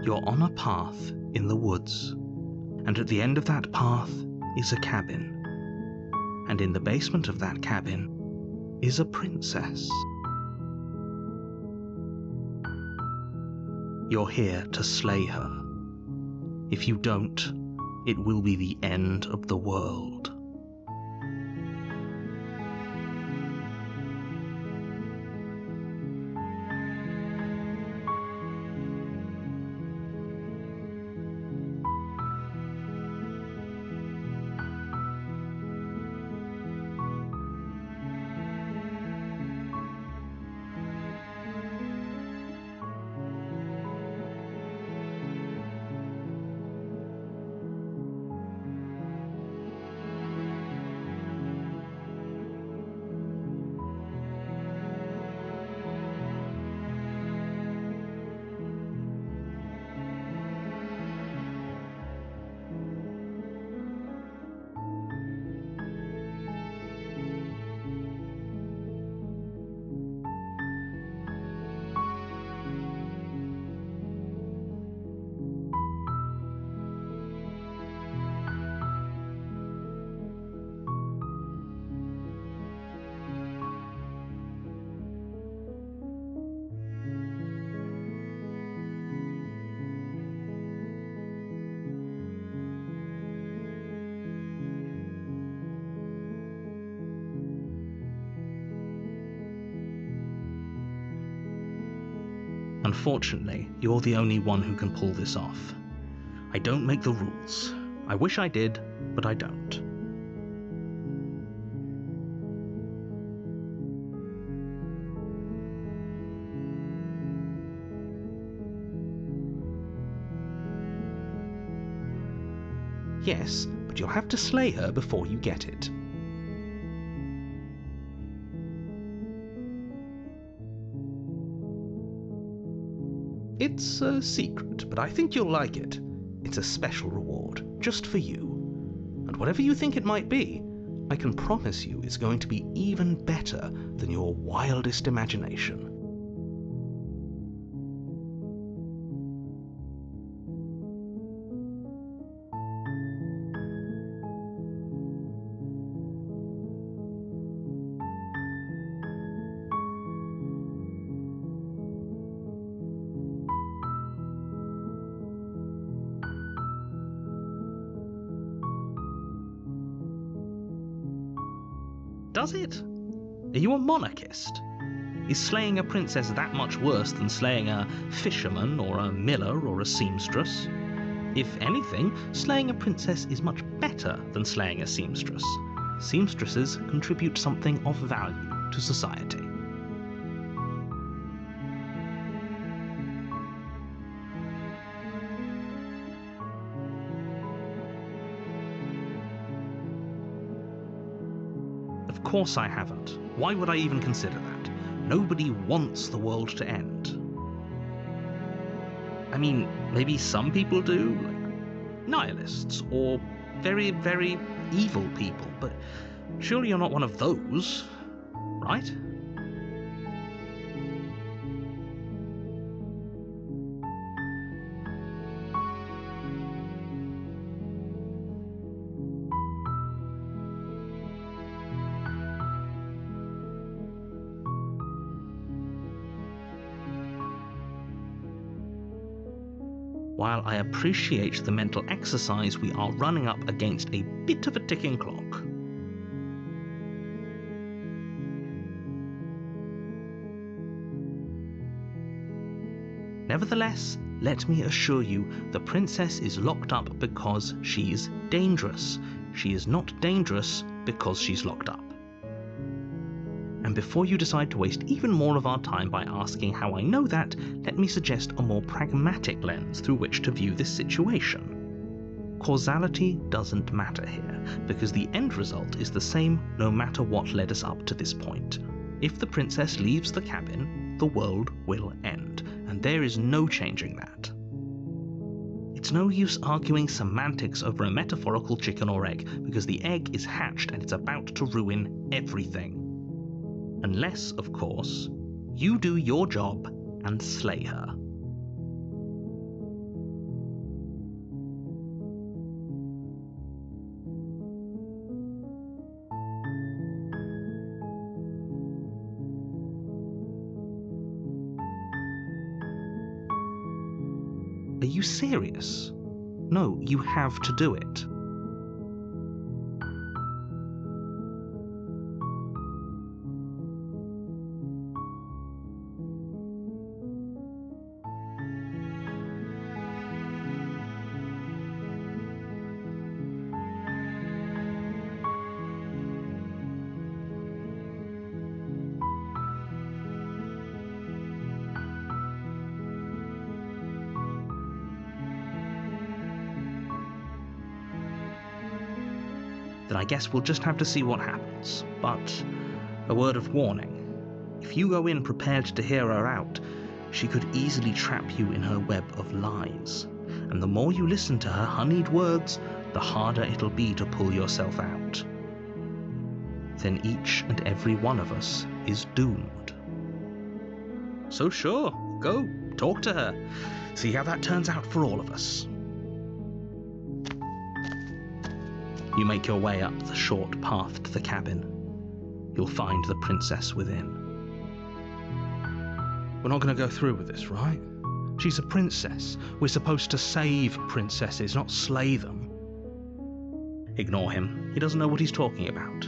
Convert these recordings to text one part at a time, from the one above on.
You're on a path in the woods, and at the end of that path is a cabin. And in the basement of that cabin is a princess. You're here to slay her. If you don't, it will be the end of the world. Unfortunately, you're the only one who can pull this off. I don't make the rules. I wish I did, but I don't. Yes, but you'll have to slay her before you get it. It's a secret, but I think you'll like it. It's a special reward, just for you. And whatever you think it might be, I can promise you it's going to be even better than your wildest imagination. Does it? Are you a monarchist? Is slaying a princess that much worse than slaying a fisherman or a miller or a seamstress? If anything, slaying a princess is much better than slaying a seamstress. Seamstresses contribute something of value to society. Of course I haven't. Why would I even consider that? Nobody wants the world to end. I mean, maybe some people do, like nihilists, or very, very evil people, but surely you're not one of those, right? While I appreciate the mental exercise, we are running up against a bit of a ticking clock. Nevertheless, let me assure you, the princess is locked up because she's dangerous. She is not dangerous because she's locked up. And before you decide to waste even more of our time by asking how I know that, let me suggest a more pragmatic lens through which to view this situation. Causality doesn't matter here, because the end result is the same no matter what led us up to this point. If the princess leaves the cabin, the world will end, and there is no changing that. It's no use arguing semantics over a metaphorical chicken or egg, because the egg is hatched and it's about to ruin everything. Unless, of course, you do your job and slay her. Are you serious? No, you have to do it. Then I guess we'll just have to see what happens. But a word of warning. If you go in prepared to hear her out, she could easily trap you in her web of lies. And the more you listen to her honeyed words, the harder it'll be to pull yourself out. Then each and every one of us is doomed. So sure, go, talk to her. See how that turns out for all of us. You make your way up the short path to the cabin. You'll find the princess within. We're not going to go through with this, right? She's a princess. We're supposed to save princesses, not slay them. Ignore him. He doesn't know what he's talking about.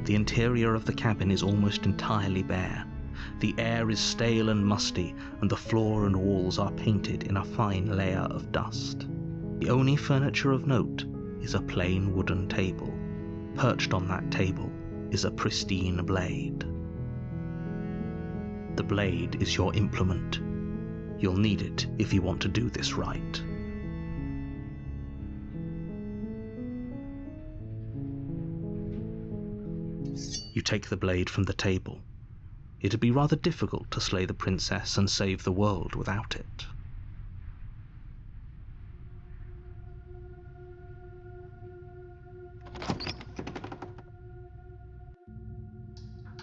The interior of the cabin is almost entirely bare. The air is stale and musty, and the floor and walls are painted in a fine layer of dust. The only furniture of note is a plain wooden table. Perched on that table is a pristine blade. The blade is your implement. You'll need it if you want to do this right. You take the blade from the table. It'd be rather difficult to slay the princess and save the world without it.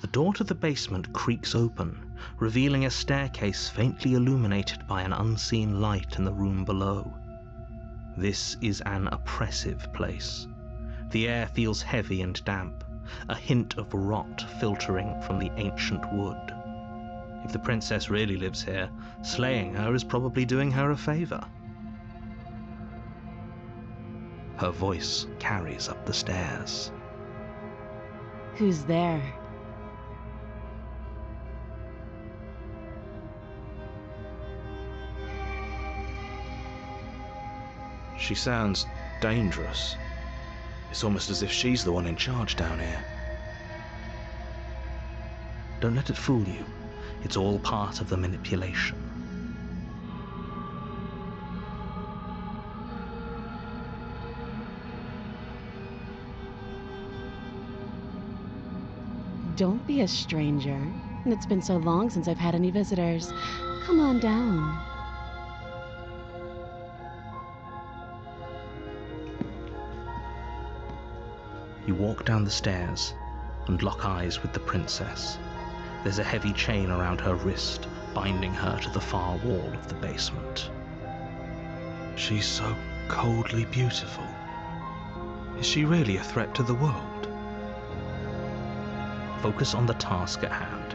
The door to the basement creaks open, revealing a staircase faintly illuminated by an unseen light in the room below. This is an oppressive place. The air feels heavy and damp, a hint of rot filtering from the ancient wood. If the princess really lives here, slaying her is probably doing her a favor. Her voice carries up the stairs. Who's there? She sounds dangerous. It's almost as if she's the one in charge down here. Don't let it fool you. It's all part of the manipulation. Don't be a stranger. And it's been so long since I've had any visitors. Come on down. You walk down the stairs and lock eyes with the princess. There's a heavy chain around her wrist, binding her to the far wall of the basement. She's so coldly beautiful. Is she really a threat to the world? Focus on the task at hand.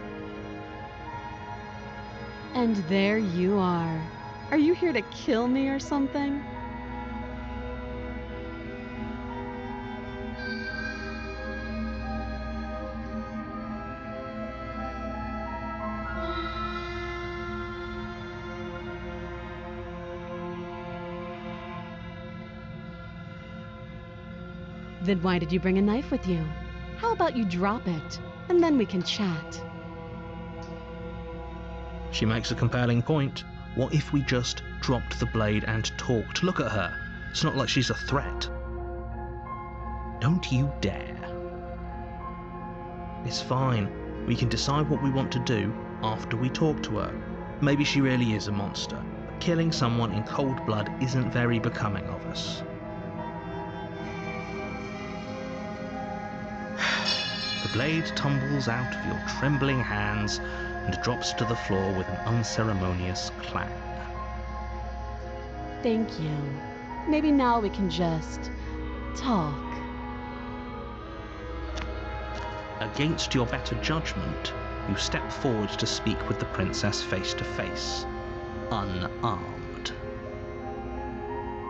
And there you are. Are you here to kill me or something? Then why did you bring a knife with you? How about you drop it, and then we can chat? She makes a compelling point. What if we just dropped the blade and talked? Look at her. It's not like she's a threat. Don't you dare. It's fine. We can decide what we want to do after we talk to her. Maybe she really is a monster, but killing someone in cold blood isn't very becoming of us. The blade tumbles out of your trembling hands and drops to the floor with an unceremonious clang. Thank you. maybe now we can just talk. Against your better judgment, you step forward to speak with the princess face to face, unarmed.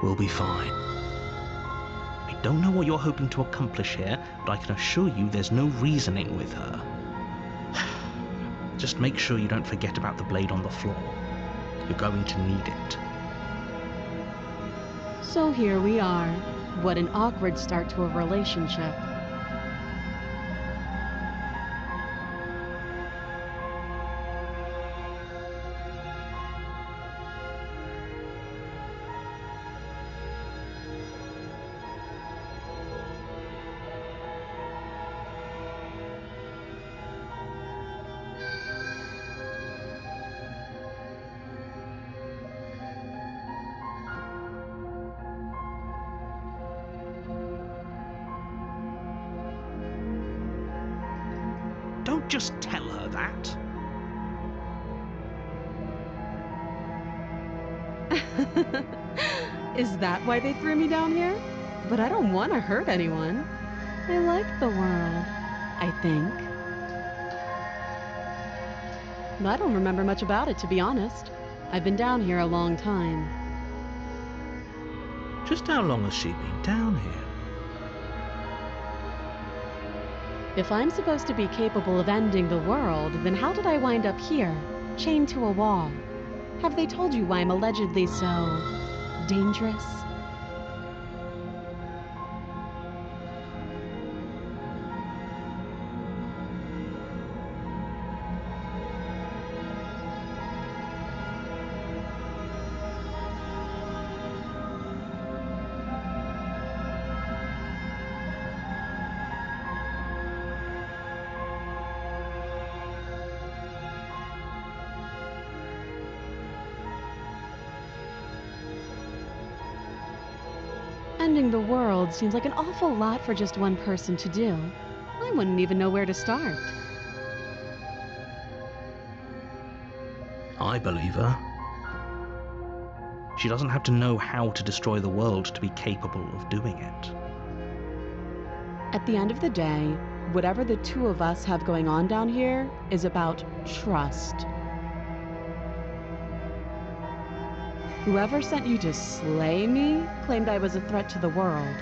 We'll be fine. I don't know what you're hoping to accomplish here, but I can assure you there's no reasoning with her. Just make sure you don't forget about the blade on the floor. You're going to need it. So here we are. What an awkward start to a relationship. Don't just tell her that. Is that why they threw me down here? But I don't want to hurt anyone. I like the world, I think. But I don't remember much about it, to be honest. I've been down here a long time. Just how long has she been down here? If I'm supposed to be capable of ending the world, then how did I wind up here, chained to a wall? Have they told you why I'm allegedly so dangerous? Ending the world seems like an awful lot for just one person to do. I wouldn't even know where to start. I believe her. She doesn't have to know how to destroy the world to be capable of doing it. At the end of the day, whatever the two of us have going on down here is about trust. Whoever sent you to slay me claimed I was a threat to the world,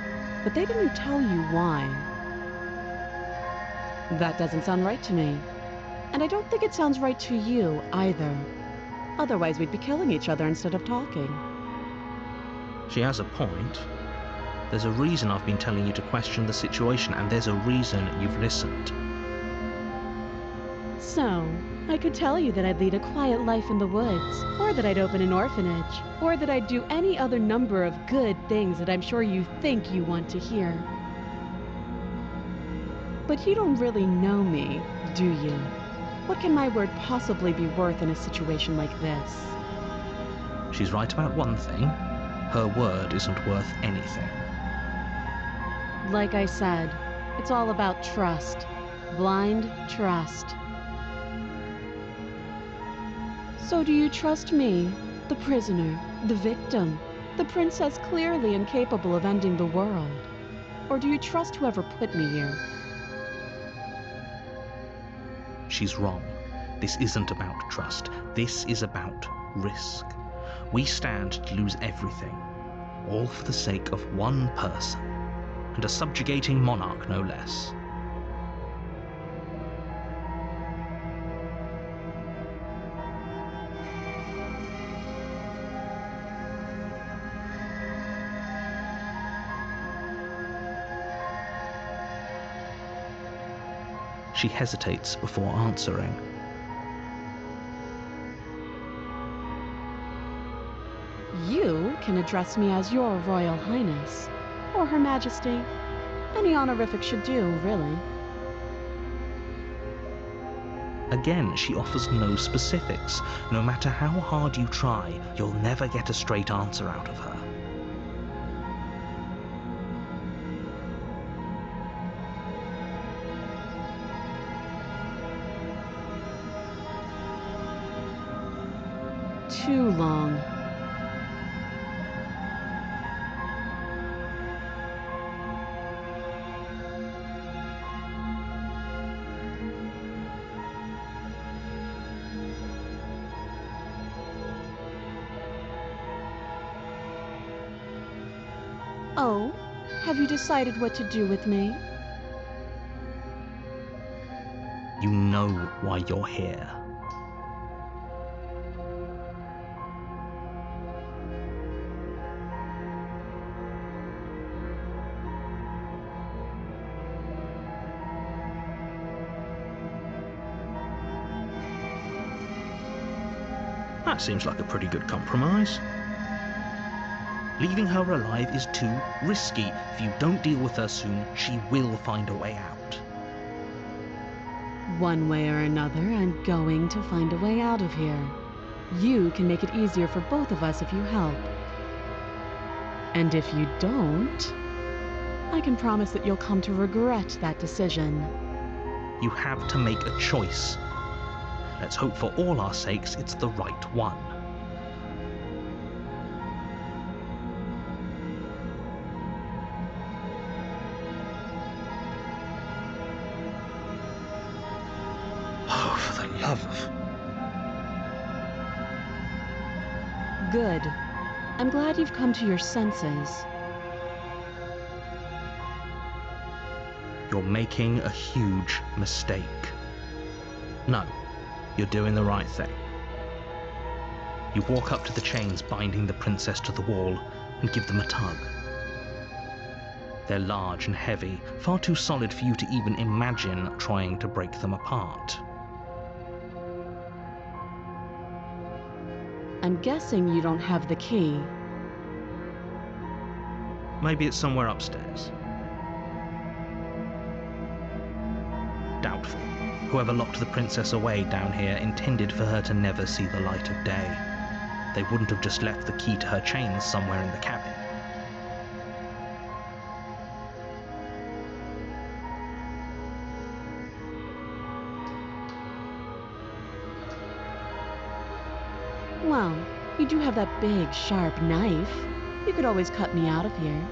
but they didn't tell you why. That doesn't sound right to me. And I don't think it sounds right to you either. Otherwise, we'd be killing each other instead of talking. She has a point. There's a reason I've been telling you to question the situation, and there's a reason you've listened. So, I could tell you that I'd lead a quiet life in the woods, or that I'd open an orphanage, or that I'd do any other number of good things that I'm sure you think you want to hear. But you don't really know me, do you? What can my word possibly be worth in a situation like this? She's right about one thing. Her word isn't worth anything. Like I said, it's all about trust. Blind trust. So do you trust me, the prisoner, the victim, the princess clearly incapable of ending the world? Or do you trust whoever put me here? She's wrong. This isn't about trust. This is about risk. We stand to lose everything, all for the sake of one person, and a subjugating monarch no less. She hesitates before answering. You can address me as Your Royal Highness, or Her Majesty. Any honorific should do, really. Again, she offers no specifics. No matter how hard you try, you'll never get a straight answer out of her. Too long. Oh, have you decided what to do with me? You know why you're here. That seems like a pretty good compromise. Leaving her alive is too risky. If you don't deal with her soon, she will find a way out. One way or another, I'm going to find a way out of here. You can make it easier for both of us if you help. And if you don't, I can promise that you'll come to regret that decision. You have to make a choice. Let's hope for all our sakes it's the right one. Oh, for the love of... Good. I'm glad you've come to your senses. You're making a huge mistake. No, you're doing the right thing. You walk up to the chains binding the princess to the wall and give them a tug. They're large and heavy, far too solid for you to even imagine trying to break them apart. I'm guessing you don't have the key. Maybe it's somewhere upstairs. Doubtful. Whoever locked the princess away down here intended for her to never see the light of day. They wouldn't have just left the key to her chains somewhere in the cabin. Well, you do have that big, sharp knife. You could always cut me out of here.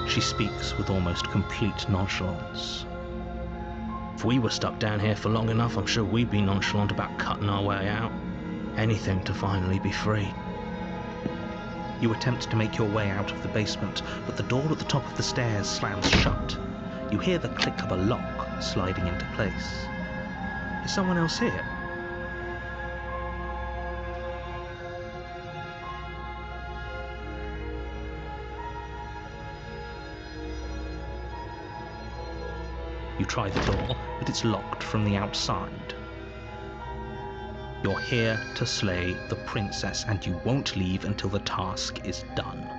She speaks with almost complete nonchalance. If we were stuck down here for long enough, I'm sure we'd be nonchalant about cutting our way out. Anything to finally be free. You attempt to make your way out of the basement, but the door at the top of the stairs slams shut. You hear the click of a lock sliding into place. Is someone else here? You try the door, but it's locked from the outside. You're here to slay the princess, and you won't leave until the task is done.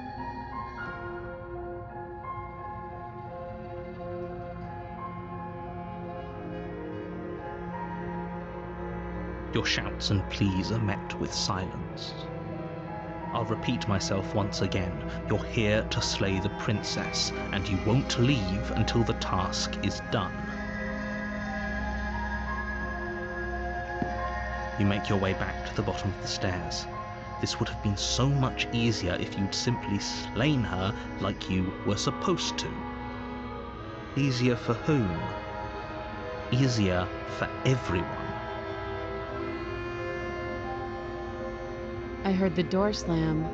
Your shouts and pleas are met with silence. I'll repeat myself once again. You're here to slay the princess, and you won't leave until the task is done. You make your way back to the bottom of the stairs. This would have been so much easier if you'd simply slain her like you were supposed to. Easier for whom? Easier for everyone. I heard the door slam.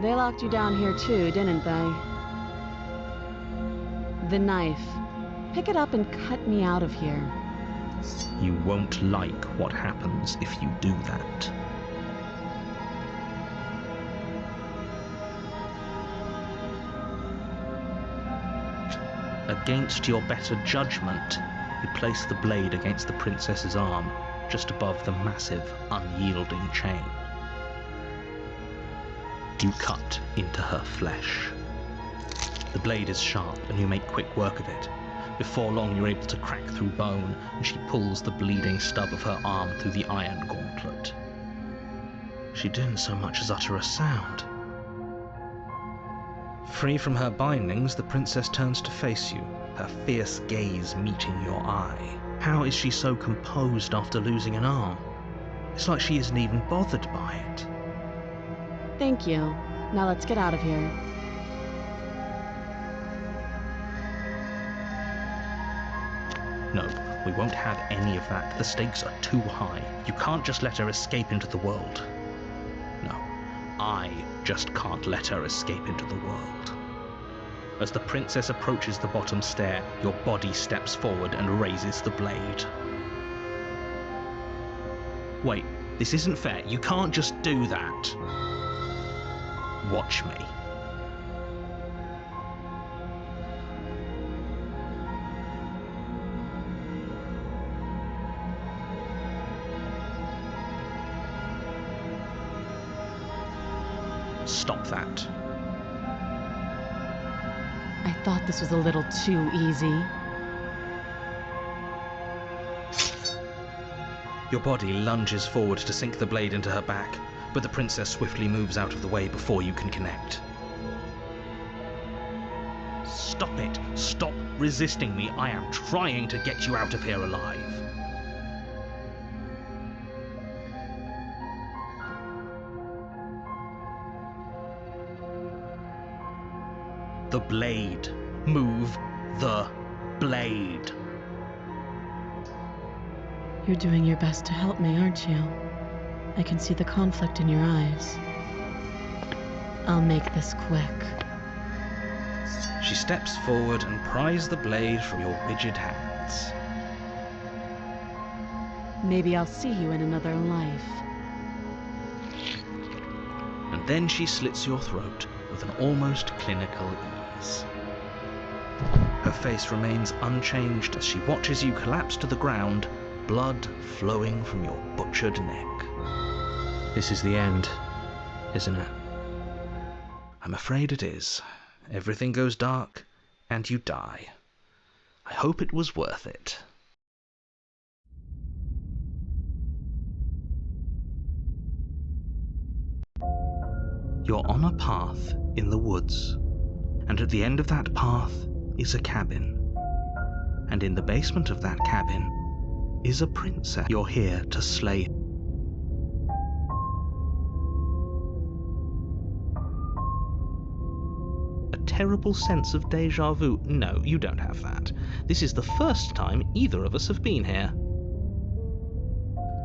They locked you down here too, didn't they? The knife. Pick it up and cut me out of here. You won't like what happens if you do that. Against your better judgment, you place the blade against the princess's arm, just above the massive, unyielding chain. You cut into her flesh. The blade is sharp, and you make quick work of it. Before long, you're able to crack through bone, and she pulls the bleeding stub of her arm through the iron gauntlet. She didn't so much as utter a sound. Free from her bindings, the princess turns to face you, her fierce gaze meeting your eye. How is she so composed after losing an arm? It's like she isn't even bothered by it. Thank you. Now let's get out of here. No, we won't have any of that. The stakes are too high. You can't just let her escape into the world. No, I just can't let her escape into the world. As the princess approaches the bottom stair, your body steps forward and raises the blade. Wait, this isn't fair. You can't just do that. Watch me. Stop that. I thought this was a little too easy. Your body lunges forward to sink the blade into her back, but the princess swiftly moves out of the way before you can connect. Stop it! Stop resisting me! I am trying to get you out of here alive! The blade. Move the blade. You're doing your best to help me, aren't you? I can see the conflict in your eyes. I'll make this quick. She steps forward and pries the blade from your rigid hands. Maybe I'll see you in another life. And then she slits your throat with an almost clinical ease. Her face remains unchanged as she watches you collapse to the ground, blood flowing from your butchered neck. This is the end, isn't it? I'm afraid it is. Everything goes dark, and you die. I hope it was worth it. You're on a path in the woods, and at the end of that path is a cabin. And in the basement of that cabin is a princess you're here to slay. A terrible sense of déjà vu. No, you don't have that. This is the first time either of us have been here.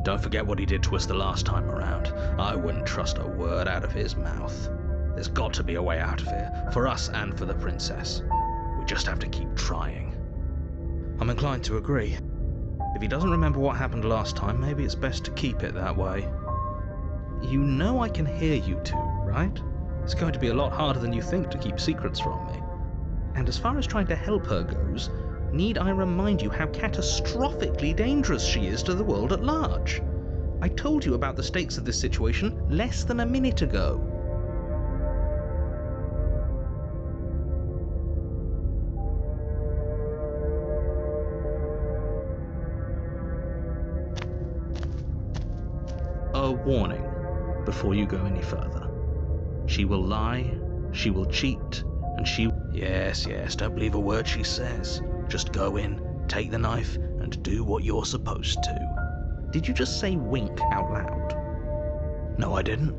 Don't forget what he did to us the last time around. I wouldn't trust a word out of his mouth. There's got to be a way out of here, for us and for the princess. We just have to keep trying. I'm inclined to agree. If he doesn't remember what happened last time, maybe it's best to keep it that way. You know I can hear you two, right? It's going to be a lot harder than you think to keep secrets from me. And as far as trying to help her goes, need I remind you how catastrophically dangerous she is to the world at large? I told you about the stakes of this situation less than a minute ago. A warning before you go any further. She will lie, she will cheat, and she... Yes, don't believe a word she says. Just go in, take the knife, and do what you're supposed to. Did you just say wink out loud? No, I didn't.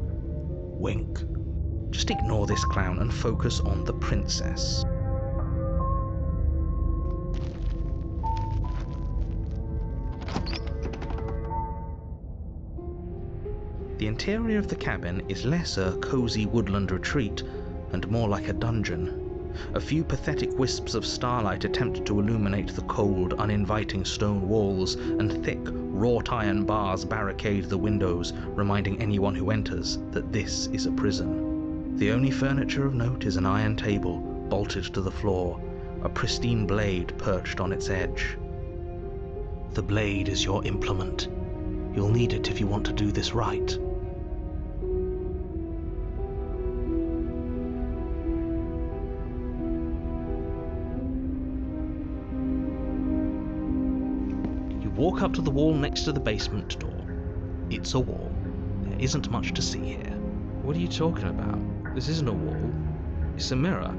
Wink. Just ignore this clown and focus on the princess. The interior of the cabin is less a cozy woodland retreat and more like a dungeon. A few pathetic wisps of starlight attempt to illuminate the cold, uninviting stone walls, and thick, wrought iron bars barricade the windows, reminding anyone who enters that this is a prison. The only furniture of note is an iron table, bolted to the floor, a pristine blade perched on its edge. The blade is your implement. You'll need it if you want to do this right. Walk up to the wall next to the basement door. It's a wall. There isn't much to see here. What are you talking about? This isn't a wall. It's a mirror.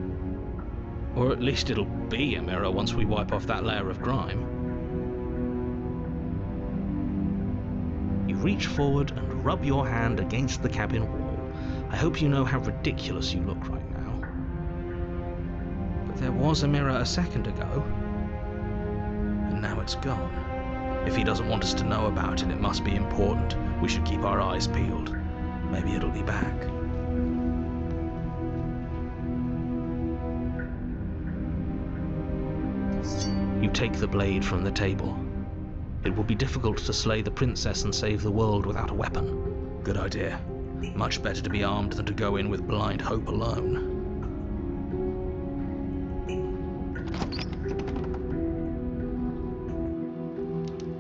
Or at least it'll be a mirror once we wipe off that layer of grime. You reach forward and rub your hand against the cabin wall. I hope you know how ridiculous you look right now. But there was a mirror a second ago. And now it's gone. If he doesn't want us to know about it, it must be important. We should keep our eyes peeled. Maybe it'll be back. take the blade from the table. It will be difficult to slay the princess and save the world without a weapon. Good idea. Much better to be armed than to go in with blind hope alone.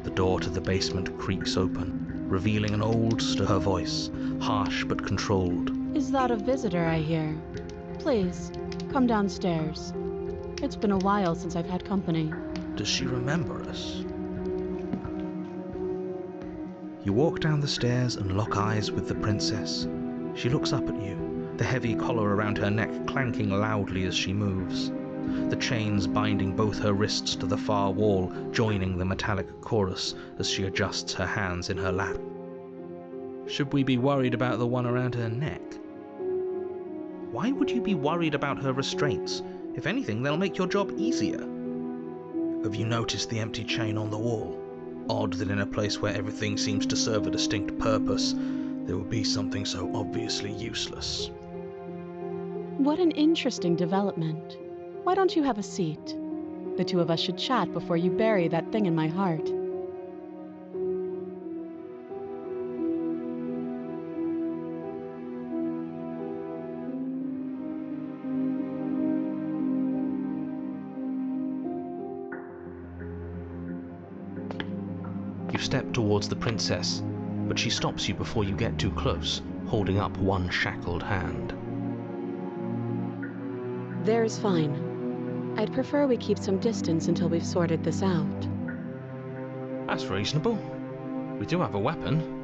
The door to the basement creaks open, revealing an old, her voice, harsh but controlled. Is that a visitor I hear? Please, come downstairs. It's been a while since I've had company. Does she remember us? You walk down the stairs and lock eyes with the princess. She looks up at you, the heavy collar around her neck clanking loudly as she moves. The chains binding both her wrists to the far wall, joining the metallic chorus as she adjusts her hands in her lap. Should we be worried about the one around her neck? Why would you be worried about her restraints? If anything, they'll make your job easier. Have you noticed the empty chain on the wall? Odd that in a place where everything seems to serve a distinct purpose, there would be something so obviously useless. What an interesting development. Why don't you have a seat? The two of us should chat before you bury that thing in my heart. You step towards the princess, but she stops you before you get too close, holding up one shackled hand. There's fine. I'd prefer we keep some distance until we've sorted this out. That's reasonable. We do have a weapon.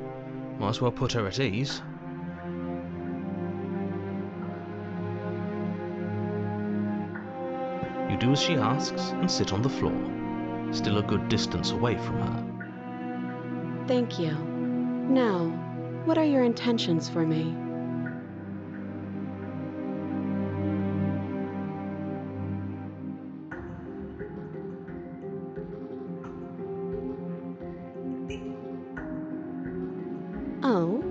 Might as well put her at ease. You do as she asks and sit on the floor, still a good distance away from her. Thank you. Now, what are your intentions for me? Oh,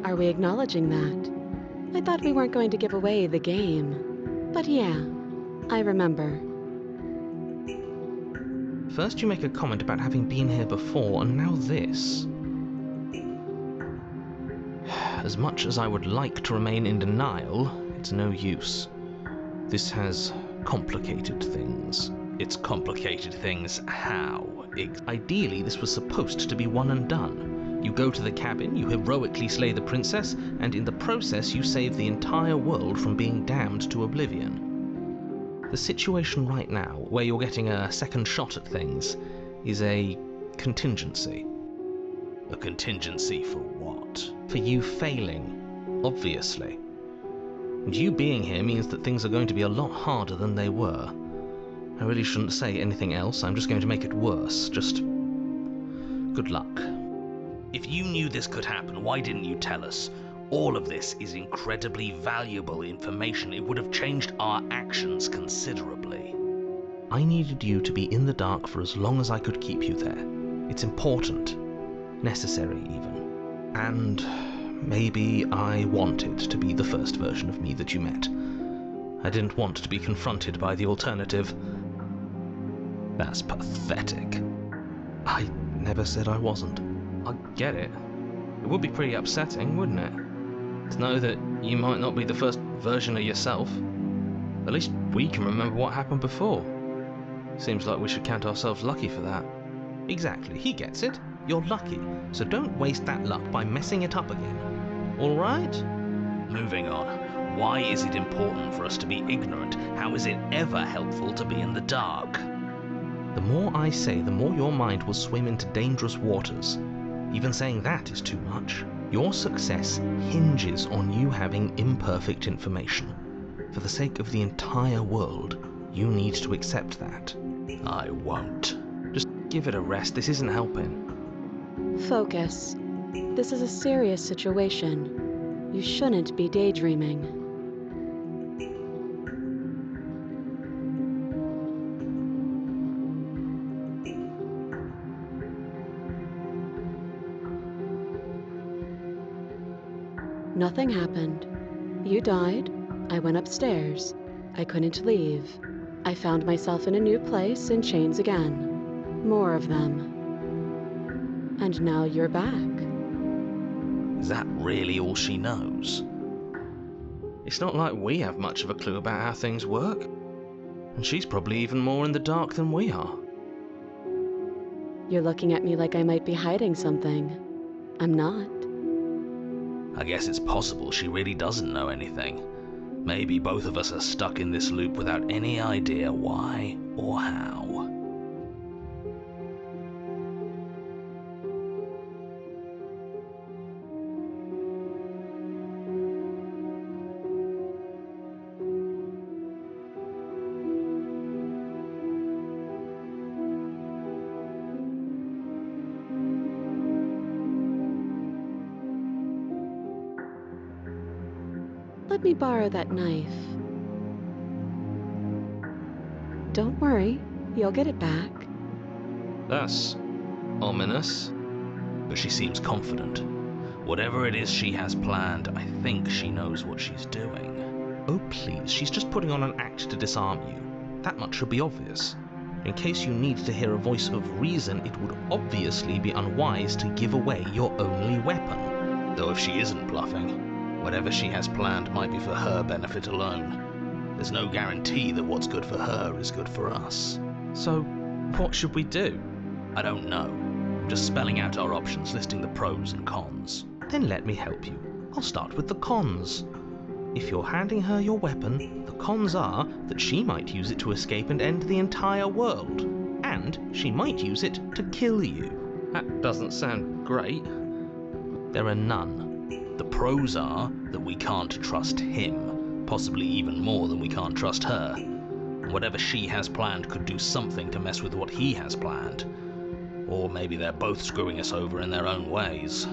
are we acknowledging that? I thought we weren't going to give away the game. But yeah, I remember. First you make a comment about having been here before, and now this. As much as I would like to remain in denial, it's no use. This has complicated things. It's complicated things how? Ideally, this was supposed to be one and done. You go to the cabin, you heroically slay the princess, and in the process you save the entire world from being damned to oblivion. The situation right now, where you're getting a second shot at things, is a contingency. A contingency for what? For you failing, obviously. And you being here means that things are going to be a lot harder than they were. I really shouldn't say anything else, I'm just going to make it worse. Just good luck. If you knew this could happen, why didn't you tell us? All of this is incredibly valuable information. It would have changed our actions considerably. I needed you to be in the dark for as long as I could keep you there. It's important. Necessary, even. And maybe I wanted to be the first version of me that you met. I didn't want to be confronted by the alternative. That's pathetic. I never said I wasn't. I get it. It would be pretty upsetting, wouldn't it? To know that you might not be the first version of yourself. At least we can remember what happened before. Seems like we should count ourselves lucky for that. Exactly, he gets it. You're lucky, so don't waste that luck by messing it up again. Alright? Moving on. Why is it important for us to be ignorant? How is it ever helpful to be in the dark? The more I say, the more your mind will swim into dangerous waters. Even saying that is too much. Your success hinges on you having imperfect information. For the sake of the entire world, you need to accept that. I won't. Just give it a rest, this isn't helping. Focus. This is a serious situation. You shouldn't be daydreaming. Nothing happened. You died. I went upstairs. I couldn't leave. I found myself in a new place in chains again. More of them. And now you're back. Is that really all she knows? It's not like we have much of a clue about how things work. And she's probably even more in the dark than we are. You're looking at me like I might be hiding something. I'm not. I guess it's possible she really doesn't know anything. Maybe both of us are stuck in this loop without any idea why or how. Let me borrow that knife. Don't worry, you'll get it back. That's ominous. But she seems confident. Whatever it is she has planned, I think she knows what she's doing. Oh please, she's just putting on an act to disarm you. That much should be obvious. In case you need to hear a voice of reason, it would obviously be unwise to give away your only weapon. Though if she isn't bluffing, whatever she has planned might be for her benefit alone. There's no guarantee that what's good for her is good for us. So, what should we do? I don't know. I'm just spelling out our options, listing the pros and cons. Then let me help you. I'll start with the cons. If you're handing her your weapon, the cons are that she might use it to escape and end the entire world. And she might use it to kill you. That doesn't sound great. There are none. The pros are that we can't trust him, possibly even more than we can't trust her. And whatever she has planned could do something to mess with what he has planned. Or maybe they're both screwing us over in their own ways.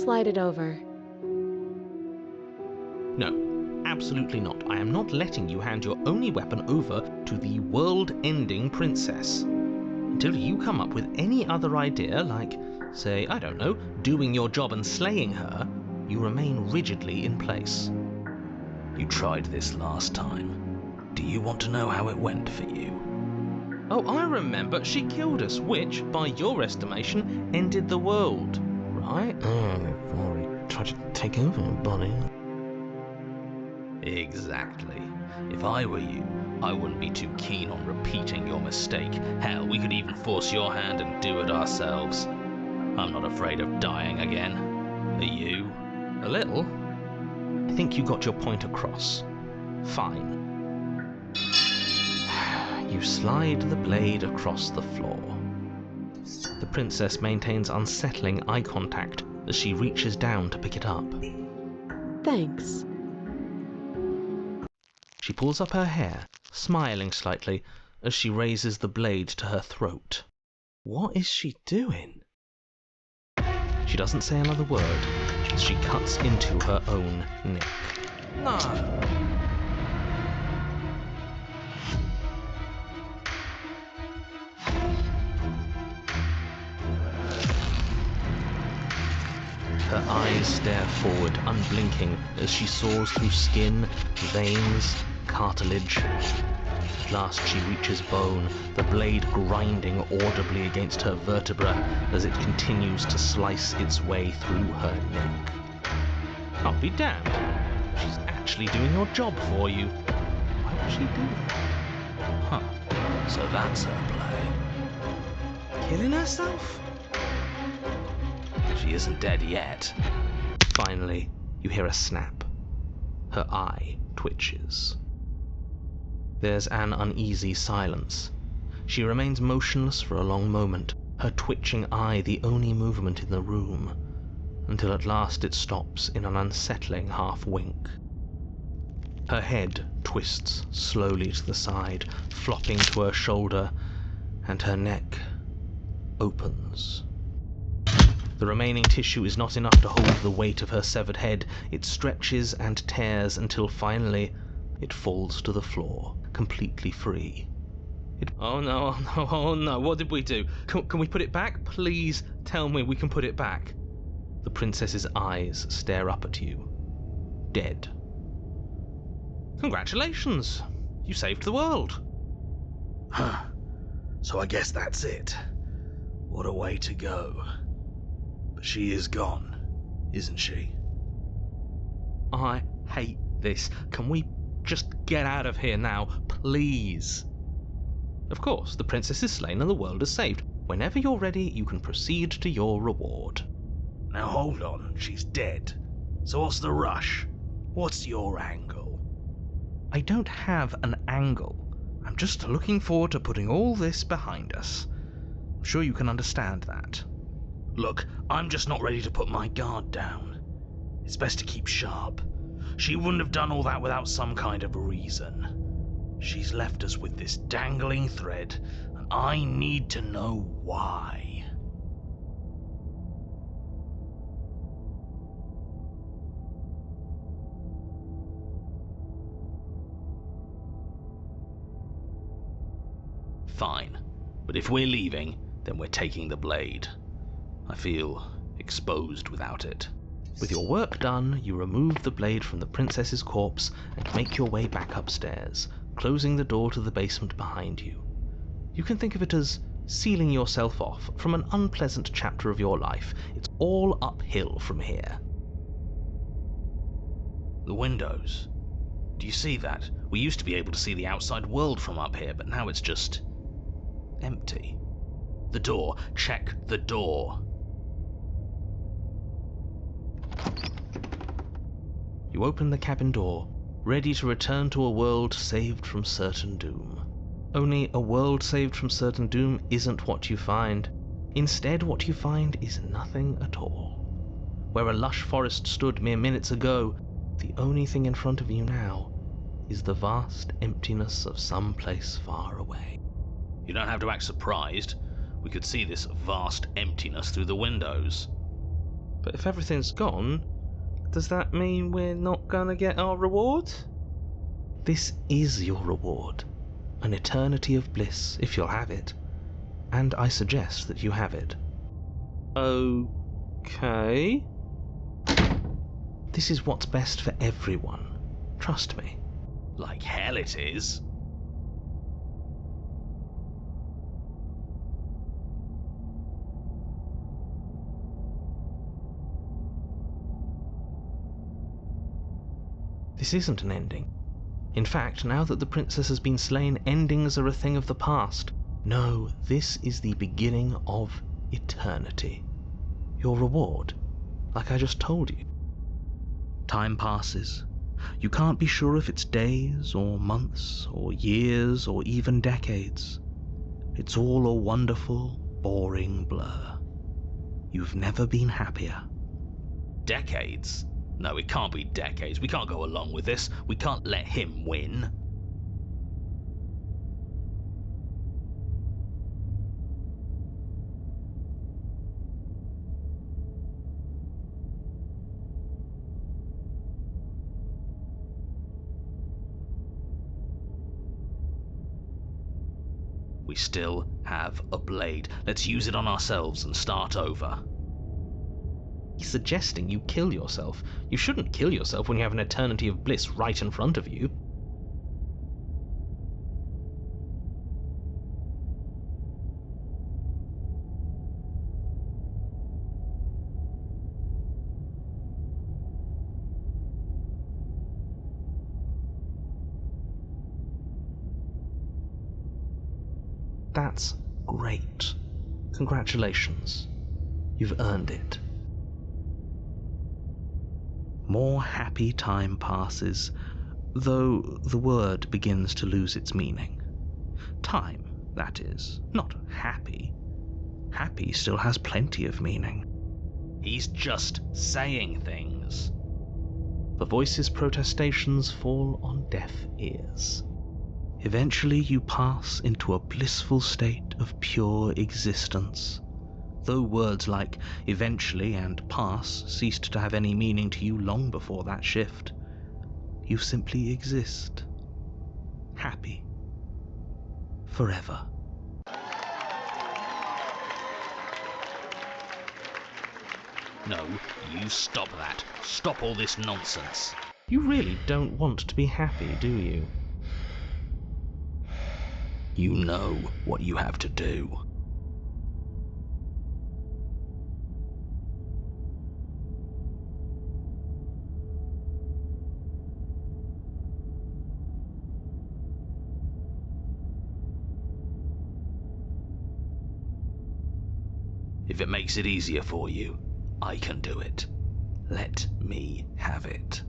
Slide it over. No, absolutely not. I am not letting you hand your only weapon over to the world-ending princess. Until you come up with any other idea, like, say, I don't know, doing your job and slaying her, you remain rigidly in place. You tried this last time. Do you want to know how it went for you? Oh, I remember. She killed us, which, by your estimation, ended the world. Right? Before he tried to take over, buddy. Exactly. If I were you, I wouldn't be too keen on repeating your mistake. Hell, we could even force your hand and do it ourselves. I'm not afraid of dying again. Are you? A little. I think you got your point across. Fine. You slide the blade across the floor. The princess maintains unsettling eye contact as she reaches down to pick it up. Thanks. She pulls up her hair, smiling slightly as she raises the blade to her throat. What is she doing? She doesn't say another word as she cuts into her own neck. No! Her eyes stare forward, unblinking, as she saws through skin, veins, cartilage. At last she reaches bone, the blade grinding audibly against her vertebra as it continues to slice its way through her neck. I'll be damned. She's actually doing your job for you. Why would she do that? Huh. So that's her play. Killing herself? She isn't dead yet. Finally, you hear a snap. Her eye twitches. There's an uneasy silence. She remains motionless for a long moment, her twitching eye the only movement in the room, until at last it stops in an unsettling half-wink. Her head twists slowly to the side, flopping to her shoulder, and her neck opens. The remaining tissue is not enough to hold the weight of her severed head. It stretches and tears until finally it falls to the floor, completely free. Oh no, oh no, oh no, what did we do? Can we put it back? Please tell me we can put it back. The princess's eyes stare up at you. Dead. Congratulations! You saved the world. Huh. So I guess that's it. What a way to go. But she is gone, isn't she? I hate this. Can we just get out of here now, please? Of course, the princess is slain and the world is saved. Whenever you're ready, you can proceed to your reward. Now hold on, she's dead. So what's the rush? What's your angle? I don't have an angle. I'm just looking forward to putting all this behind us. I'm sure you can understand that. Look, I'm just not ready to put my guard down. It's best to keep sharp. She wouldn't have done all that without some kind of reason. She's left us with this dangling thread, and I need to know why. Fine, but if we're leaving, then we're taking the blade. I feel exposed without it. With your work done, you remove the blade from the princess's corpse and make your way back upstairs, closing the door to the basement behind you. You can think of it as sealing yourself off from an unpleasant chapter of your life. It's all uphill from here. The windows. Do you see that? We used to be able to see the outside world from up here, but now it's just empty. The door. Check the door. You open the cabin door, ready to return to a world saved from certain doom. Only a world saved from certain doom isn't what you find. Instead, what you find is nothing at all. Where a lush forest stood mere minutes ago, the only thing in front of you now is the vast emptiness of some place far away. You don't have to act surprised. We could see this vast emptiness through the windows. But if everything's gone, does that mean we're not gonna get our reward? This is your reward. An eternity of bliss, if you'll have it. And I suggest that you have it. Okay. This is what's best for everyone. Trust me. Like hell it is. This isn't an ending. In fact, now that the princess has been slain, endings are a thing of the past. No, this is the beginning of eternity. Your reward, like I just told you. Time passes. You can't be sure if it's days, or months, or years, or even decades. It's all a wonderful, boring blur. You've never been happier. Decades? No, it can't be decades. We can't go along with this. We can't let him win. We still have a blade. Let's use it on ourselves and start over. He's suggesting you kill yourself. You shouldn't kill yourself when you have an eternity of bliss right in front of you. That's great. Congratulations. You've earned it. More happy time passes, though the word begins to lose its meaning. Time, That is, not happy. Happy still has plenty of meaning. He's just saying things. The voice's protestations fall on deaf ears. Eventually you pass into a blissful state of pure existence. Though words like eventually and pass ceased to have any meaning to you long before that shift, you simply exist. Happy. Forever. No, you stop that. Stop all this nonsense. You really don't want to be happy, do you? You know what you have to do. If it makes it easier for you, I can do it. Let me have it.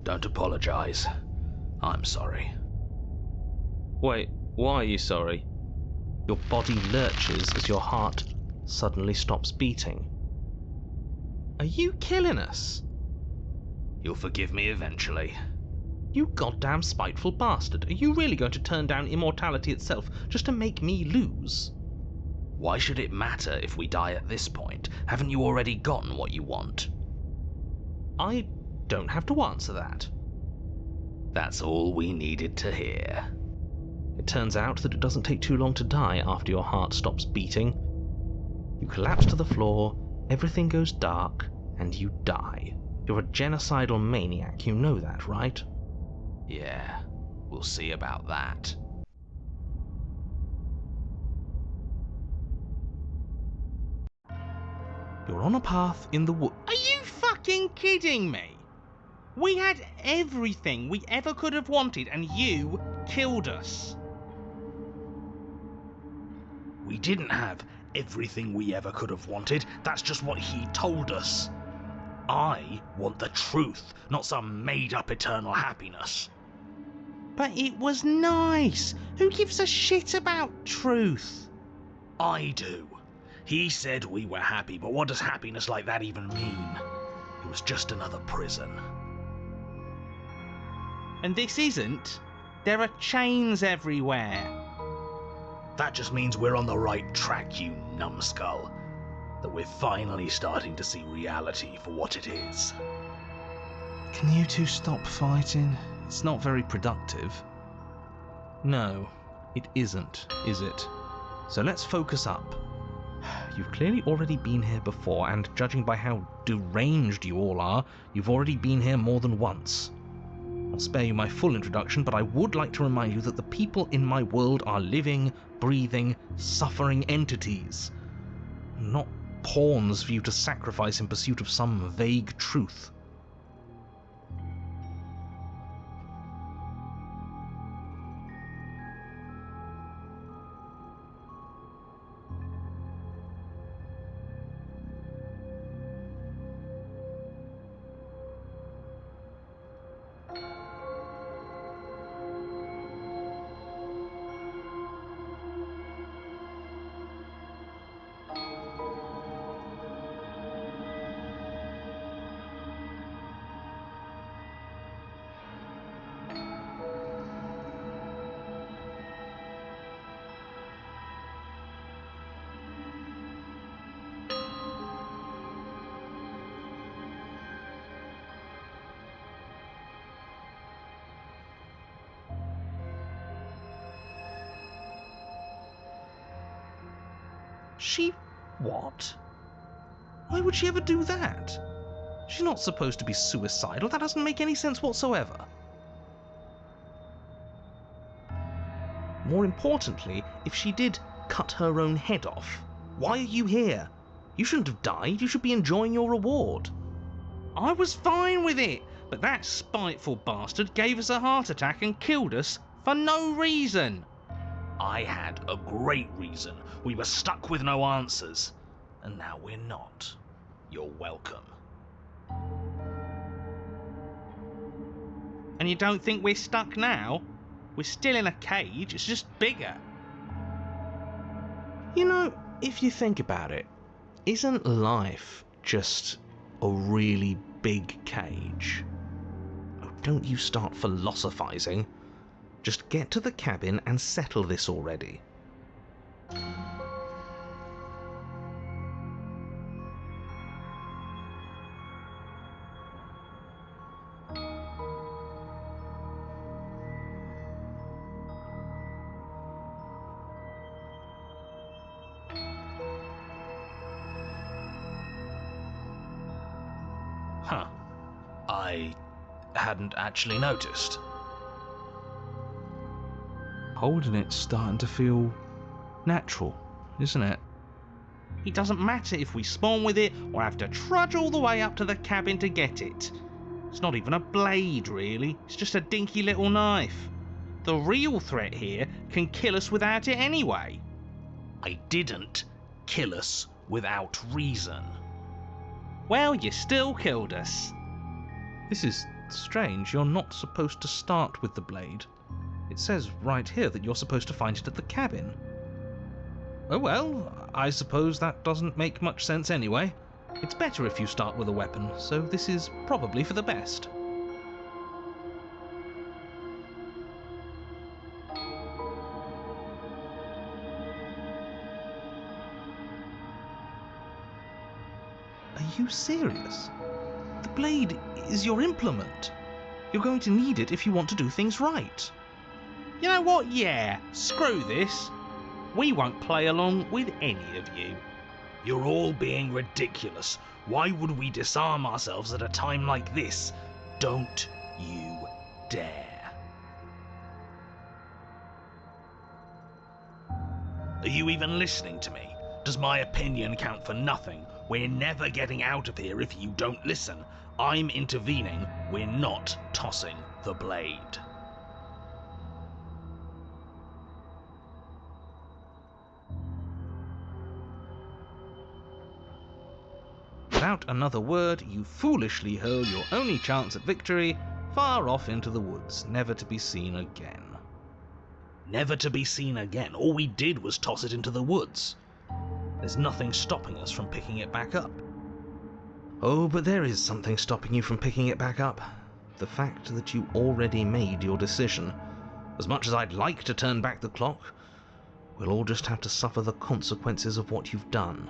Don't apologize. I'm sorry. Wait, why are you sorry? Your body lurches as your heart suddenly stops beating. Are you killing us? You'll forgive me eventually. You goddamn spiteful bastard. Are you really going to turn down immortality itself just to make me lose? Why should it matter if we die at this point? Haven't you already gotten what you want? I don't have to answer that. That's all we needed to hear. It turns out that it doesn't take too long to die after your heart stops beating. You collapse to the floor, everything goes dark, and you die. You're a genocidal maniac, you know that, right? Yeah, we'll see about that. You're on a path in the wood. Are you fucking kidding me? We had everything we ever could have wanted, and you killed us. We didn't have everything we ever could have wanted. That's just what he told us. I want the truth, not some made-up eternal happiness. But it was nice. Who gives a shit about truth? I do. He said we were happy, but what does happiness like that even mean? It was just another prison. And this isn't. There are chains everywhere. That just means we're on the right track, you numbskull. That we're finally starting to see reality for what it is. Can you two stop fighting? It's not very productive. No, it isn't, is it? So let's focus up. You've clearly already been here before, and judging by how deranged you all are, you've already been here more than once. I'll spare you my full introduction, but I would like to remind you that the people in my world are living, breathing, suffering entities. Not pawns for you to sacrifice in pursuit of some vague truth. She... what? Why would she ever do that? She's not supposed to be suicidal. That doesn't make any sense whatsoever. More importantly, if she did cut her own head off, Why are you here? You shouldn't have died. You should be enjoying your reward. I was fine with it, but that spiteful bastard gave us a heart attack and killed us for no reason. I had a great reason. We were stuck with no answers. And now we're not. You're welcome. And you don't think we're stuck now? We're still in a cage, it's just bigger. You know, if you think about it, isn't life just a really big cage? Oh, don't you start philosophizing. Just get to the cabin and settle this already. Huh. I hadn't actually noticed. Holding it's starting to feel natural, isn't it? It doesn't matter if we spawn with it or have to trudge all the way up to the cabin to get it. It's not even a blade, really. It's just a dinky little knife. The real threat here can kill us without it anyway. I didn't kill us without reason. Well, you still killed us. This is strange. You're not supposed to start with the blade. It says right here that you're supposed to find it at the cabin. Oh well, I suppose that doesn't make much sense anyway. It's better if you start with a weapon, so this is probably for the best. Are you serious? The blade is your implement. You're going to need it if you want to do things right. You know what? Yeah, screw this. We won't play along with any of you. You're all being ridiculous. Why would we disarm ourselves at a time like this? Don't you dare. Are you even listening to me? Does my opinion count for nothing? We're never getting out of here if you don't listen. I'm intervening. We're not tossing the blade. Without another word, you foolishly hurl your only chance at victory far off into the woods, never to be seen again. Never to be seen again. All we did was toss it into the woods. There's nothing stopping us from picking it back up. Oh, but there is something stopping you from picking it back up. The fact that you already made your decision. As much as I'd like to turn back the clock, we'll all just have to suffer the consequences of what you've done.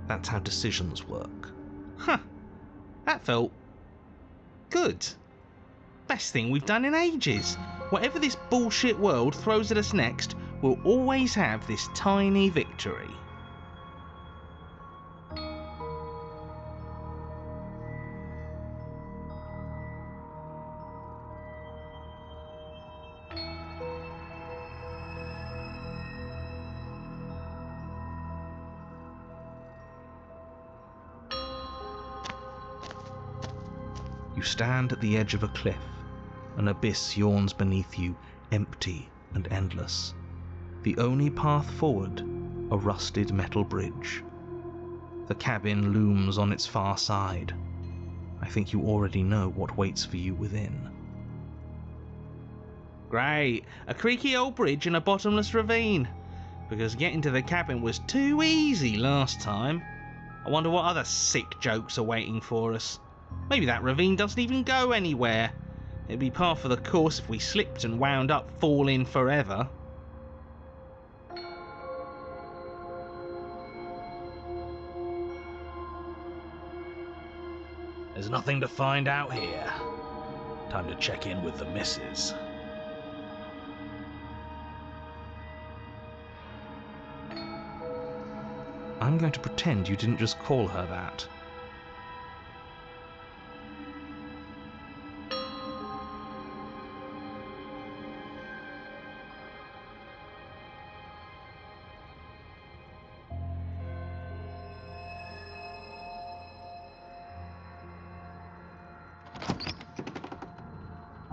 That's how decisions work. Huh. That felt good. Best thing we've done in ages. Whatever this bullshit world throws at us next, we'll always have this tiny victory. You stand at the edge of a cliff. An abyss yawns beneath you, empty and endless. The only path forward, a rusted metal bridge. The cabin looms on its far side. I think you already know what waits for you within. Great. A creaky old bridge in a bottomless ravine. Because getting to the cabin was too easy last time. I wonder what other sick jokes are waiting for us. Maybe that ravine doesn't even go anywhere. It'd be par for the course if we slipped and wound up falling forever. There's nothing to find out here. Time to check in with the missus. I'm going to pretend you didn't just call her that.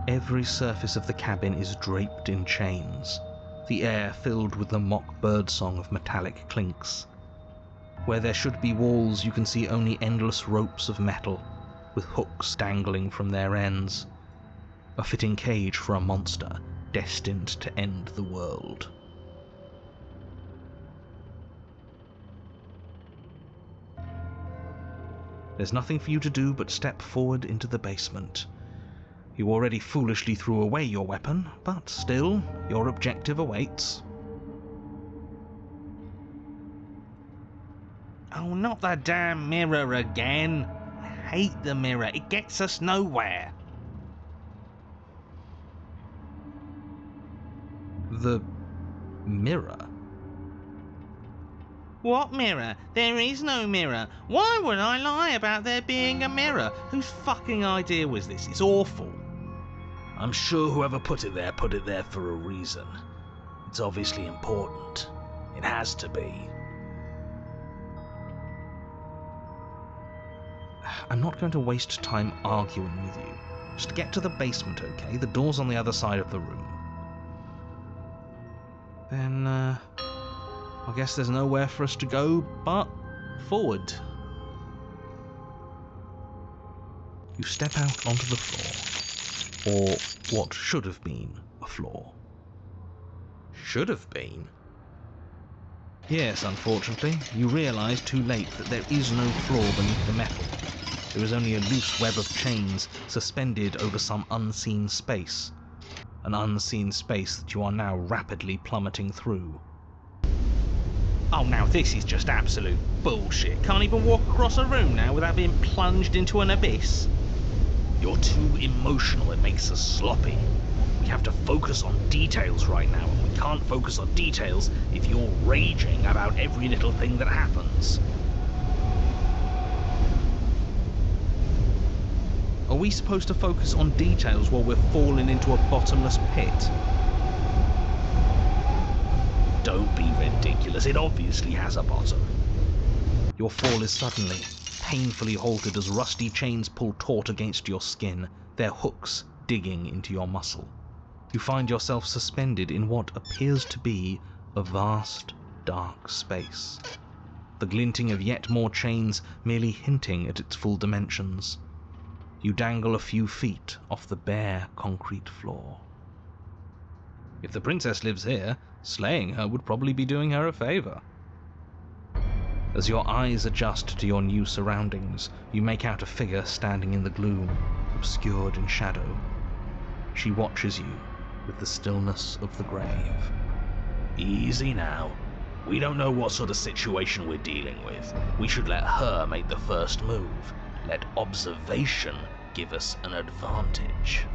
Every surface of the cabin is draped in chains, the air filled with the mock birdsong of metallic clinks. Where there should be walls, you can see only endless ropes of metal, with hooks dangling from their ends. A fitting cage for a monster destined to end the world. There's nothing for you to do but step forward into the basement. You already foolishly threw away your weapon, but still, your objective awaits. Oh, not the damn mirror again. I hate the mirror. It gets us nowhere. The mirror? What mirror? There is no mirror. Why would I lie about there being a mirror? Whose fucking idea was this? It's awful. I'm sure whoever put it there for a reason. It's obviously important. It has to be. I'm not going to waste time arguing with you. Just get to the basement, okay? The door's on the other side of the room. Then, I guess there's nowhere for us to go but forward. You step out onto the floor, or what should have been a floor. Should have been? Yes, unfortunately, you realise too late that there is no floor beneath the metal. There is only a loose web of chains suspended over some unseen space. An unseen space that you are now rapidly plummeting through. Oh, now this is just absolute bullshit. Can't even walk across a room now without being plunged into an abyss. You're too emotional, it makes us sloppy. We have to focus on details right now, and we can't focus on details if you're raging about every little thing that happens. Are we supposed to focus on details while we're falling into a bottomless pit? Don't be ridiculous, it obviously has a bottom. Your fall is suddenly, painfully halted as rusty chains pull taut against your skin, their hooks digging into your muscle. You find yourself suspended in what appears to be a vast, dark space. The glinting of yet more chains merely hinting at its full dimensions. You dangle a few feet off the bare concrete floor. If the princess lives here, slaying her would probably be doing her a favor. As your eyes adjust to your new surroundings, you make out a figure standing in the gloom, obscured in shadow. She watches you with the stillness of the grave. Easy now. We don't know what sort of situation we're dealing with. We should let her make the first move. Let observation give us an advantage.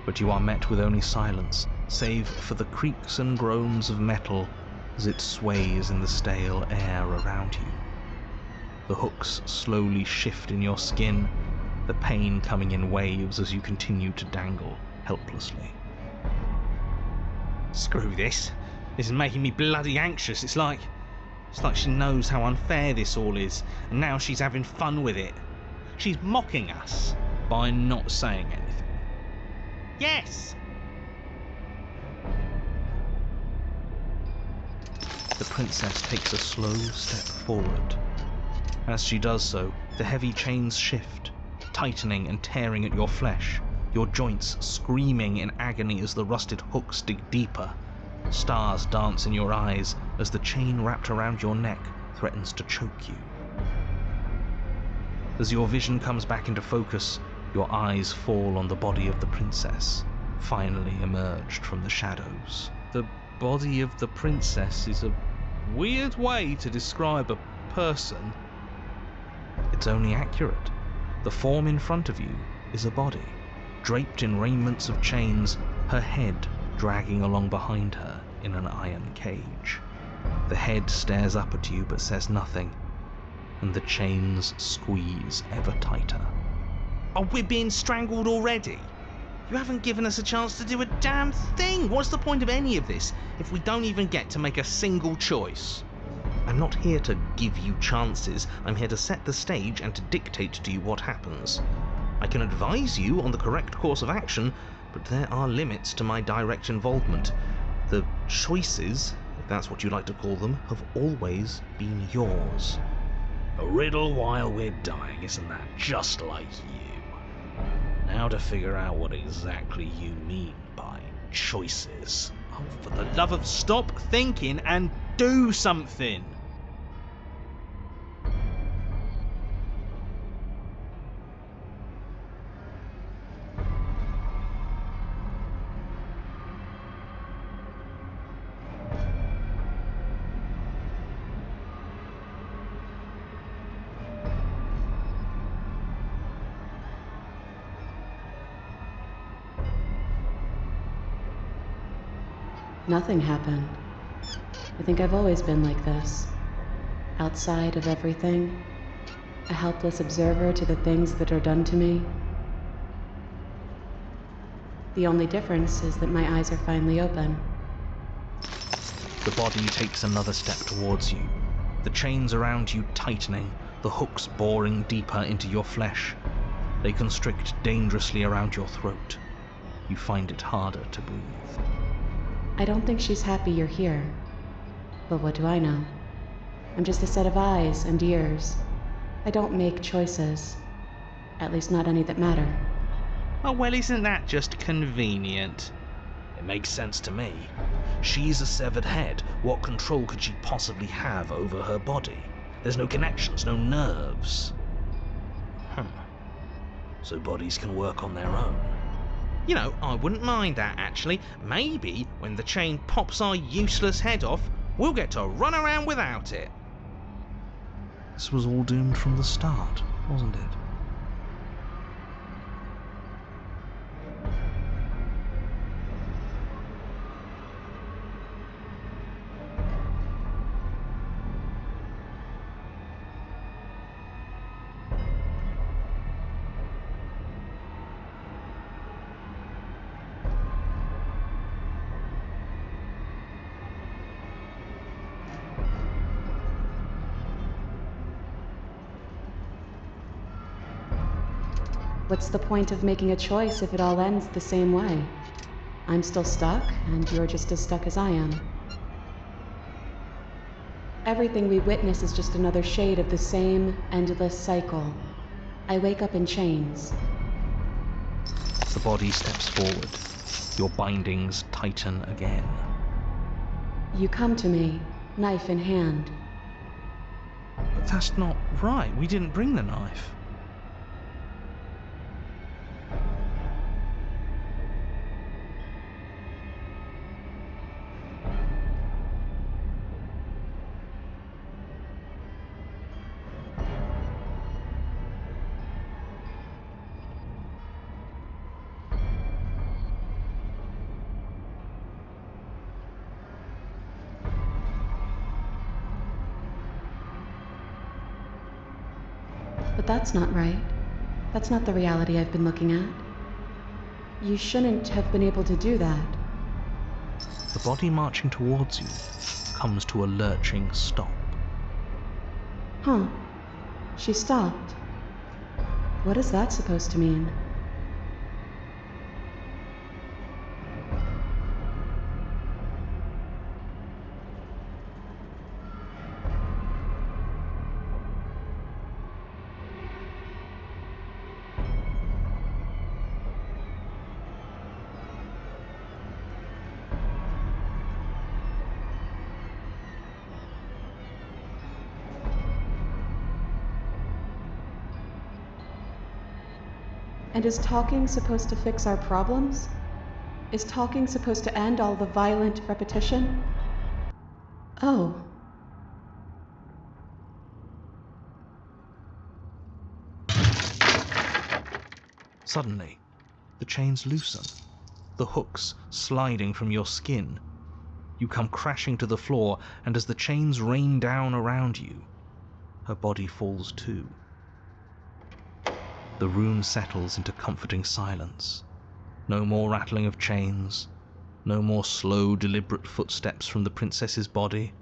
But you are met with only silence, save for the creaks and groans of metal as it sways in the stale air around you. The hooks slowly shift in your skin, the pain coming in waves as you continue to dangle helplessly. Screw this. This is making me bloody anxious. It's like she knows how unfair this all is, and now she's having fun with it. She's mocking us By not saying anything. Yes! The princess takes a slow step forward. As she does so, the heavy chains shift, tightening and tearing at your flesh, your joints screaming in agony as the rusted hooks dig deeper. Stars dance in your eyes as the chain wrapped around your neck threatens to choke you. As your vision comes back into focus, your eyes fall on the body of the princess, finally emerged from the shadows. The body of the princess is a weird way to describe a person. It's only accurate. The form in front of you is a body, draped in raiments of chains, her head dragging along behind her in an iron cage. The head stares up at you but says nothing. and the chains squeeze ever tighter. Oh, we're being strangled already? You haven't given us a chance to do a damn thing! What's the point of any of this if we don't even get to make a single choice? I'm not here to give you chances, I'm here to set the stage and to dictate to you what happens. I can advise you on the correct course of action, but there are limits to my direct involvement. The choices, if that's what you like to call them, have always been yours. A riddle while we're dying, isn't that just like you? Now to figure out what exactly you mean by choices. Oh, for the love of stop thinking and do something! Nothing happened. I think I've always been like this. Outside of everything. A helpless observer to the things that are done to me. The only difference is that my eyes are finally open. The body takes another step towards you, the chains around you tightening, the hooks boring deeper into your flesh. They constrict dangerously around your throat. You find it harder to breathe. I don't think she's happy you're here. But what do I know? I'm just a set of eyes and ears. I don't make choices. At least not any that matter. Oh, well, isn't that just convenient? It makes sense to me. She's a severed head. What control could she possibly have over her body? There's no connections, no nerves. So bodies can work on their own. You know, I wouldn't mind that, actually. Maybe when the chain pops our useless head off, we'll get to run around without it. This was all doomed from the start, wasn't it? What's the point of making a choice if it all ends the same way? I'm still stuck, and you're just as stuck as I am. Everything we witness is just another shade of the same endless cycle. I wake up in chains. The body steps forward. Your bindings tighten again. You come to me, knife in hand. But that's not right. We didn't bring the knife. But that's not right. That's not the reality I've been looking at. You shouldn't have been able to do that. The body marching towards you comes to a lurching stop. Huh. She stopped. What is that supposed to mean? And is talking supposed to fix our problems? Is talking supposed to end all the violent repetition? Oh. Suddenly, the chains loosen, the hooks sliding from your skin. You come crashing to the floor, and as the chains rain down around you, her body falls too. The room settles into comforting silence. No more rattling of chains, no more slow, deliberate footsteps from the princess's body,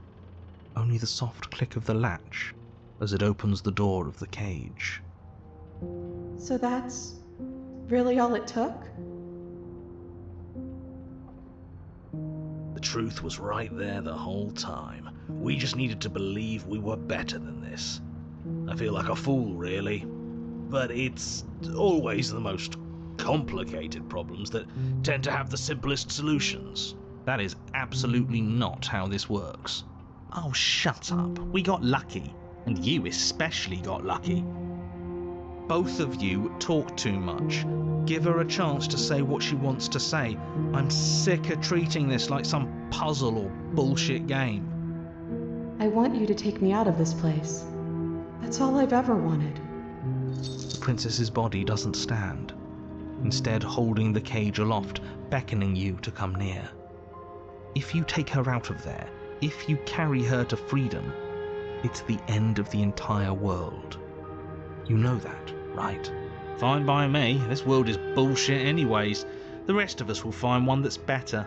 only the soft click of the latch as it opens the door of the cage. So that's really all it took? The truth was right there the whole time. We just needed to believe we were better than this. I feel like a fool, really. But it's always the most complicated problems that tend to have the simplest solutions. That is absolutely not how this works. Oh, shut up. We got lucky. And you especially got lucky. Both of you talk too much. Give her a chance to say what she wants to say. I'm sick of treating this like some puzzle or bullshit game. I want you to take me out of this place. That's all I've ever wanted. The princess's body doesn't stand, instead holding the cage aloft, beckoning you to come near. If you take her out of there, if you carry her to freedom, it's the end of the entire world. You know that, right? Fine by me. This world is bullshit anyways. The rest of us will find one that's better.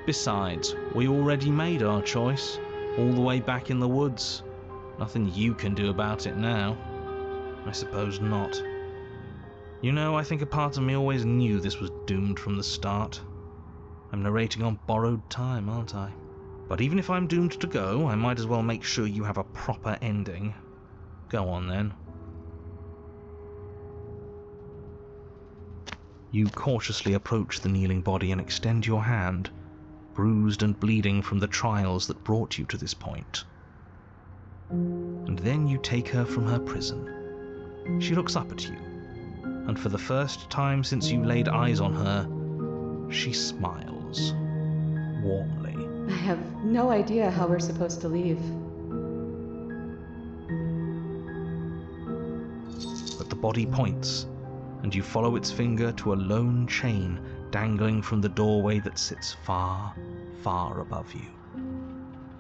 Besides, we already made our choice, all the way back in the woods. Nothing you can do about it now. I suppose not. You know, I think a part of me always knew this was doomed from the start. I'm narrating on borrowed time, aren't I? But even if I'm doomed to go, I might as well make sure you have a proper ending. Go on then. You cautiously approach the kneeling body and extend your hand, bruised and bleeding from the trials that brought you to this point. And then you take her from her prison. She looks up at you, and for the first time since you laid eyes on her, she smiles, warmly. I have no idea how we're supposed to leave. But the body points, and you follow its finger to a lone chain dangling from the doorway that sits far, far above you.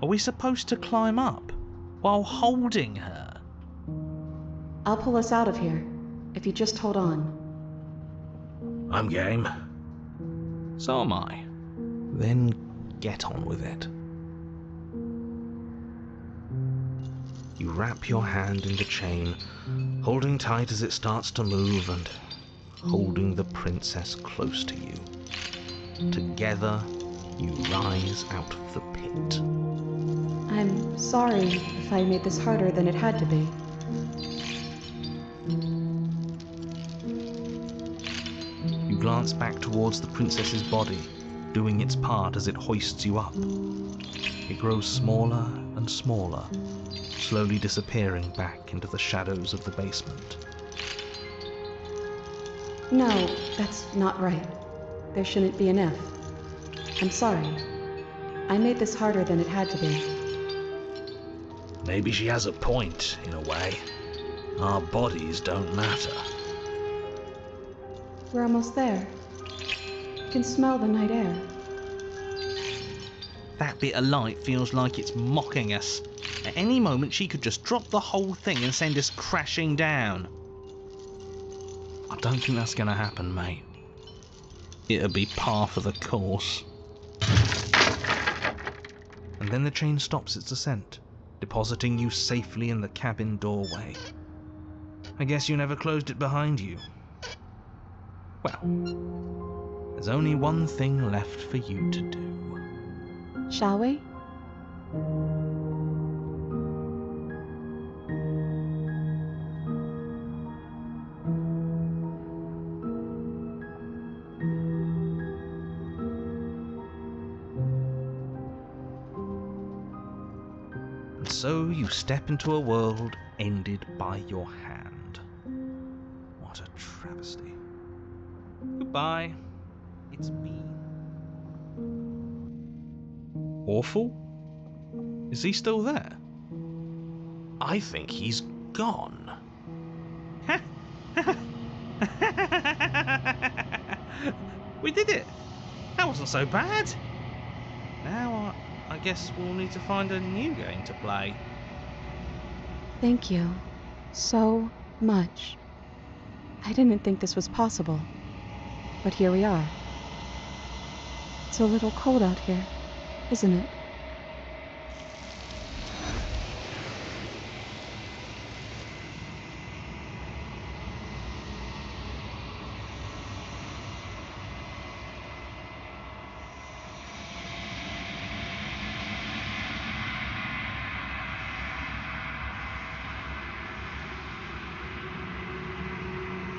Are we supposed to climb up while holding her? I'll pull us out of here, if you just hold on. I'm game. So am I. Then get on with it. You wrap your hand in the chain, holding tight as it starts to move and holding the princess close to you. Together, you rise out of the pit. I'm sorry if I made this harder than it had to be. You glance back towards the princess's body, doing its part as it hoists you up. It grows smaller and smaller, slowly disappearing back into the shadows of the basement. No, that's not right. There shouldn't be an if. I'm sorry. I made this harder than it had to be. Maybe she has a point, in a way. Our bodies don't matter. We're almost there. You can smell the night air. That bit of light feels like it's mocking us. At any moment she could just drop the whole thing and send us crashing down. I don't think that's gonna happen, mate. It'll be par for the course. And then the chain stops its ascent, depositing you safely in the cabin doorway. I guess you never closed it behind you. Well, there's only one thing left for you to do. Shall we? And so you step into a world ended by your hand. What a travesty. Goodbye. It's been awful? Is he still there? I think he's gone. We did it! That wasn't so bad! Now I guess we'll need to find a new game to play. Thank you so much. I didn't think this was possible, but here we are. It's a little cold out here, isn't it?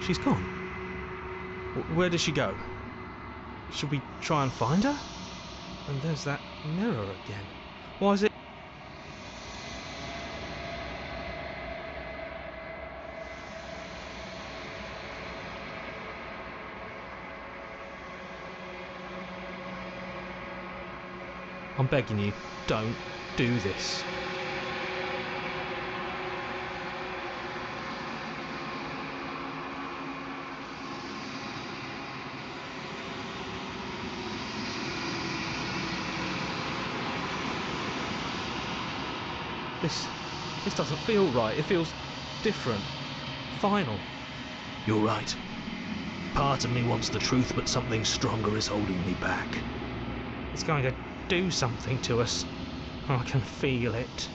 She's gone. Where did she go? Should we try and find her? And there's that mirror again. Why is it... I'm begging you, don't do this. This doesn't feel right. It feels different. Final. You're right. Part of me wants the truth, but something stronger is holding me back. It's going to do something to us. I can feel it.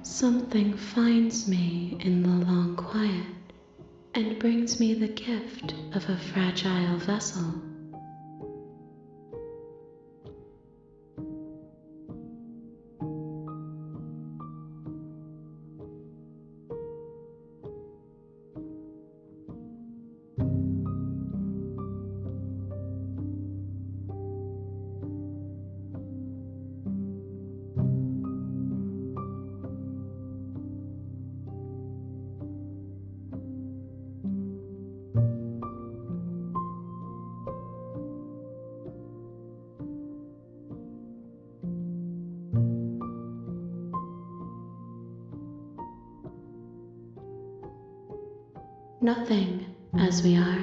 Something finds me in the long quiet and brings me the gift of a fragile vessel. Nothing as we are,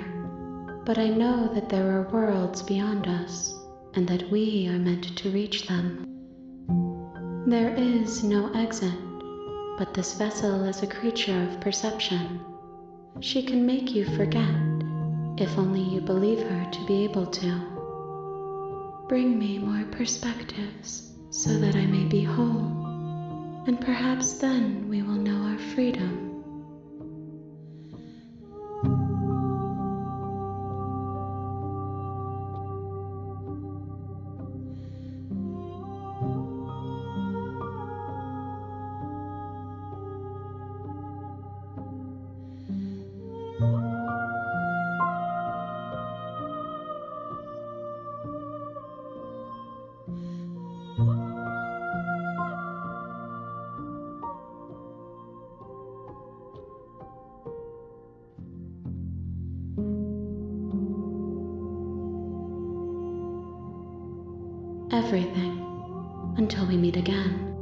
but I know that there are worlds beyond us, and that we are meant to reach them. There is no exit, but this vessel is a creature of perception. She can make you forget, if only you believe her to be able to. Bring me more perspectives, so that I may be whole, and perhaps then we will know our freedom. Everything, until we meet again.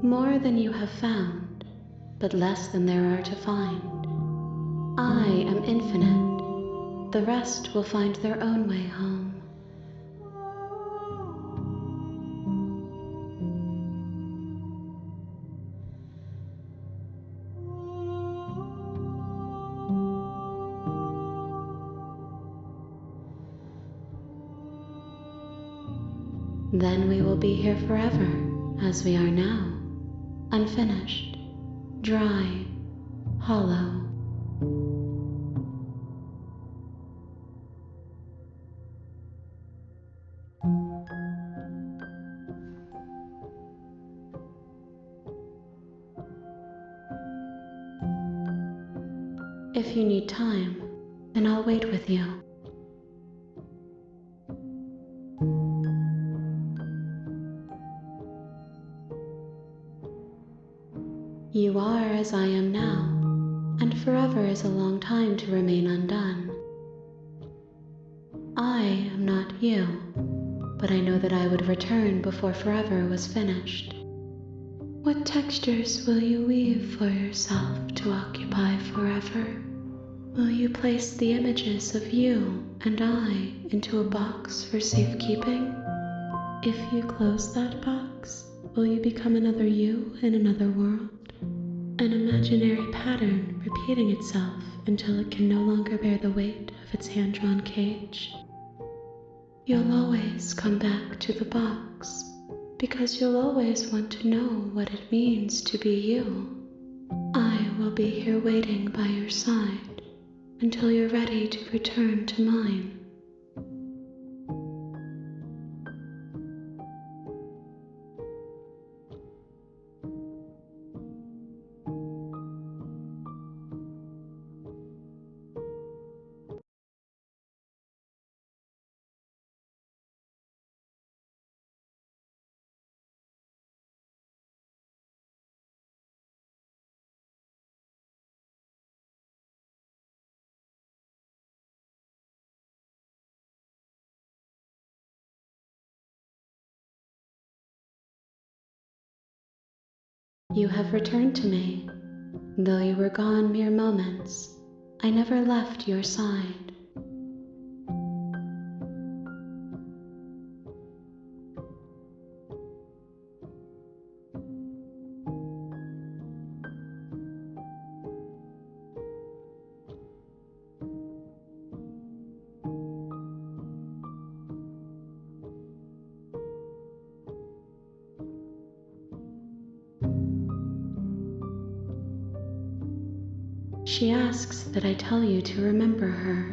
More than you have found, but less than there are to find. I am infinite. The rest will find their own way home. Then we will be here forever, as we are now, unfinished, dry, hollow. If you need time, then I'll wait with you. You are as I am now, and forever is a long time to remain undone. I am not you, but I know that I would return before forever was finished. What textures will you weave for yourself to occupy forever? Will you place the images of you and I into a box for safekeeping? If you close that box, will you become another you in another world? An imaginary pattern repeating itself until it can no longer bear the weight of its hand-drawn cage. You'll always come back to the box, because you'll always want to know what it means to be you. I will be here waiting by your side until you're ready to return to mine. You have returned to me. Though you were gone mere moments, I never left your side. She asks that I tell you to remember her.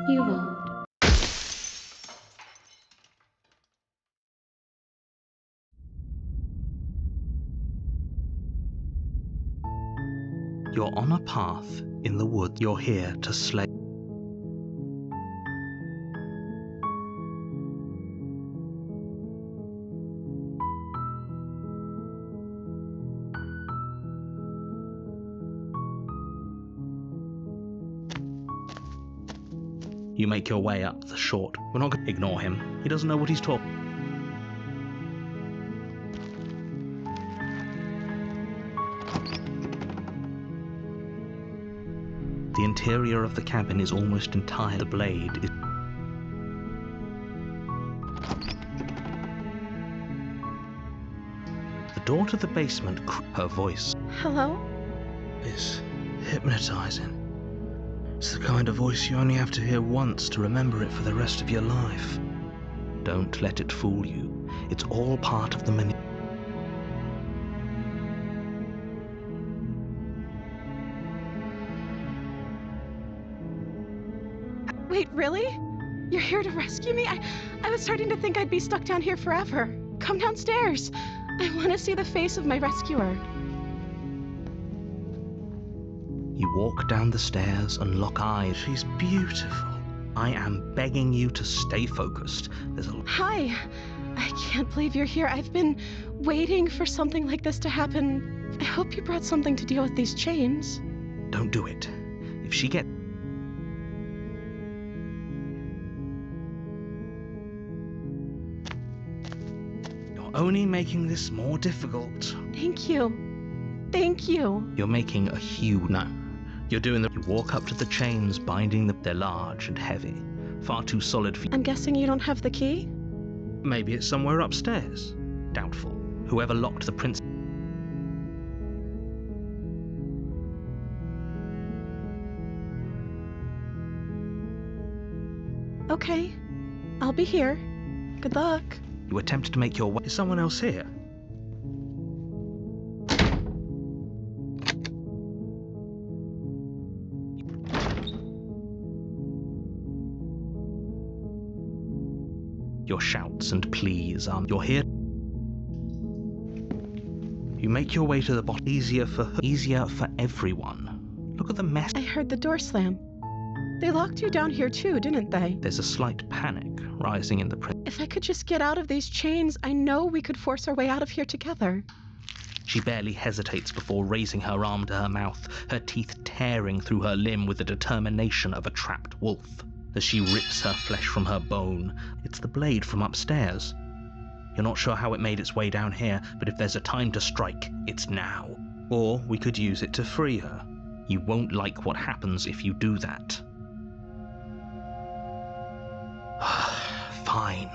You won't. You're on a path in the woods. You're here to slay. You make your way up the short. We're not going to ignore him. He doesn't know what he's talking. The interior of the cabin is almost entirely the blade. The door to the basement, her voice. Hello? Is hypnotizing. It's the kind of voice you only have to hear once to remember it for the rest of your life. Don't let it fool you. It's all part of the Wait, really? You're here to rescue me? I was starting to think I'd be stuck down here forever. Come downstairs. I want to see the face of my rescuer. You walk down the stairs and lock eyes. She's beautiful. I am begging you to stay focused. There's a... Hi. I can't believe you're here. I've been waiting for something like this to happen. I hope you brought something to deal with these chains. Don't do it. If she gets... You're only making this more difficult. Thank you. Thank you. You're making a huge... No. You're doing the... You walk up to the chains, binding them. They're large and heavy. Far too solid for... I'm guessing you don't have the key? Maybe it's somewhere upstairs. Doubtful. Whoever locked the prince... Okay. I'll be here. Good luck. You attempt to make your way... Is someone else here? Your shouts and pleas are... You're here... You make your way to the bottom. Easier for her. Easier for everyone. Look at the mess. I heard the door slam. They locked you down here too, didn't they? There's a slight panic rising in the prince. If I could just get out of these chains, I know we could force our way out of here together. She barely hesitates before raising her arm to her mouth, her teeth tearing through her limb with the determination of a trapped wolf. As she rips her flesh from her bone, it's the blade from upstairs. You're not sure how it made its way down here, but if there's a time to strike, it's now. Or we could use it to free her. You won't like what happens if you do that. Fine.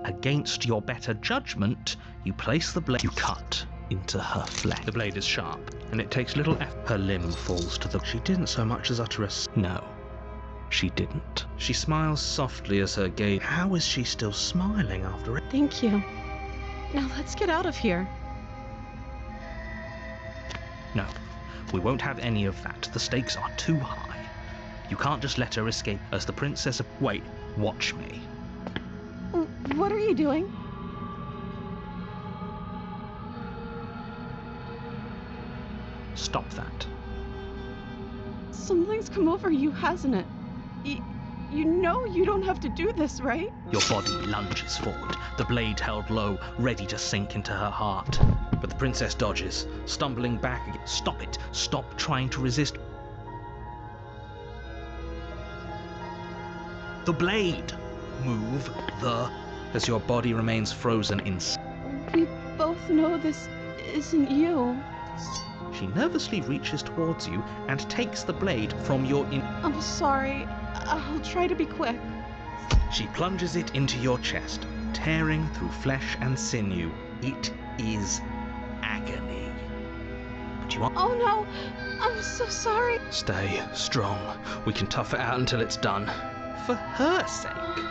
Against your better judgment, you place the blade. You cut into her flesh. The blade is sharp, and it takes little effort. Her limb falls to the... She didn't so much as utter a... No, she didn't. She smiles softly as her gaze... How is she still smiling after it? Thank you. Now let's get out of here. No, we won't have any of that. The stakes are too high. You can't just let her escape as the princess of... Wait, watch me. What are you doing? Stop that. Something's come over you, hasn't it? You know you don't have to do this, right? Your body lunges forward, the blade held low, ready to sink into her heart. But the princess dodges, stumbling back again. Stop it. Stop trying to resist. The blade! Move the... As your body remains frozen in... We both know this isn't you. She nervously reaches towards you and takes the blade from your... I'm sorry. I'll try to be quick. She plunges it into your chest, tearing through flesh and sinew. It is agony. But you are... Oh no! I'm so sorry. Stay strong. We can tough it out until it's done. For her sake.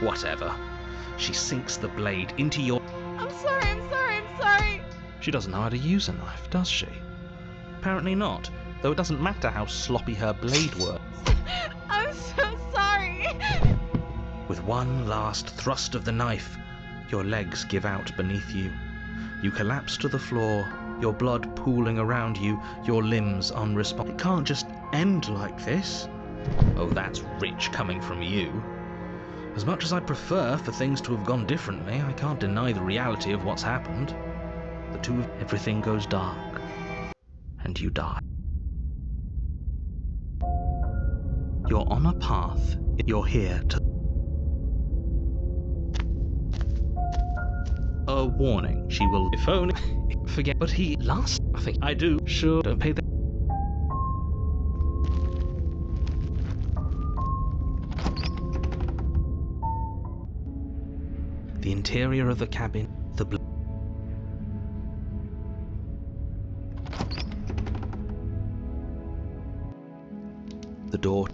Whatever. She sinks the blade into your... I'm sorry. She doesn't know how to use a knife, does she? Apparently not, though it doesn't matter how sloppy her blade works. I'm so sorry. With one last thrust of the knife, your legs give out beneath you. You collapse to the floor, your blood pooling around you, your limbs unresponsive. It can't just end like this. Oh, that's rich coming from you. As much as I prefer for things to have gone differently, I can't deny the reality of what's happened. The two of everything goes dark, and you die. You're on a path. You're here to... A warning. She will... If only... Forget... But he... Last... I think I do. Sure. Don't pay the... The interior of the cabin, the door.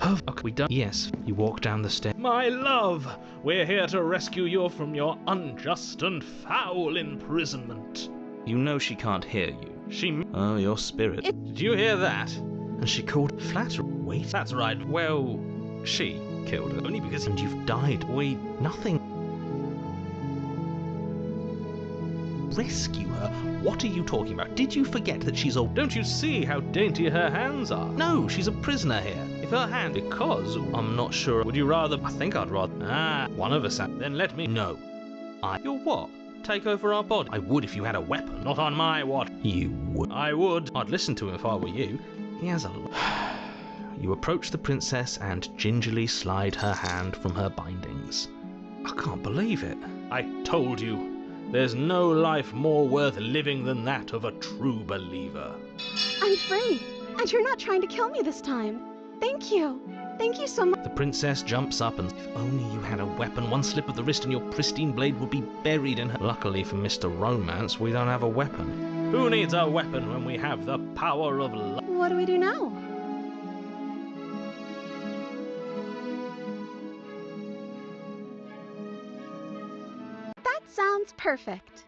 Oh, we done? Yes, you walk down the stairs. My love, we're here to rescue you from your unjust and foul imprisonment. You know she can't hear you. She... Oh, your spirit. Did you hear that? And she called flattery. Wait. That's right. Well, she killed her. Only because... And you've died. Nothing. rescue her. What are you talking about? Did you forget that she's a... Don't you see how dainty her hands are? No, she's a prisoner here. If her hand... Because I'm not sure. Would you rather... I think I'd rather... One of us... Then let me... No. You'll what? Take over our body? I would if you had a weapon. Not on my watch. You would. I would. I'd listen to him if I were you. He has a... You approach the princess and gingerly slide her hand from her bindings. I can't believe it. I told you. There's no life more worth living than that of a true believer. I'm free, and you're not trying to kill me this time. Thank you. Thank you so much. The princess jumps up and... If only you had a weapon, one slip of the wrist and your pristine blade would be buried in her... Luckily for Mr. Romance, we don't have a weapon. Who needs a weapon when we have the power of love? What do we do now? That sounds perfect.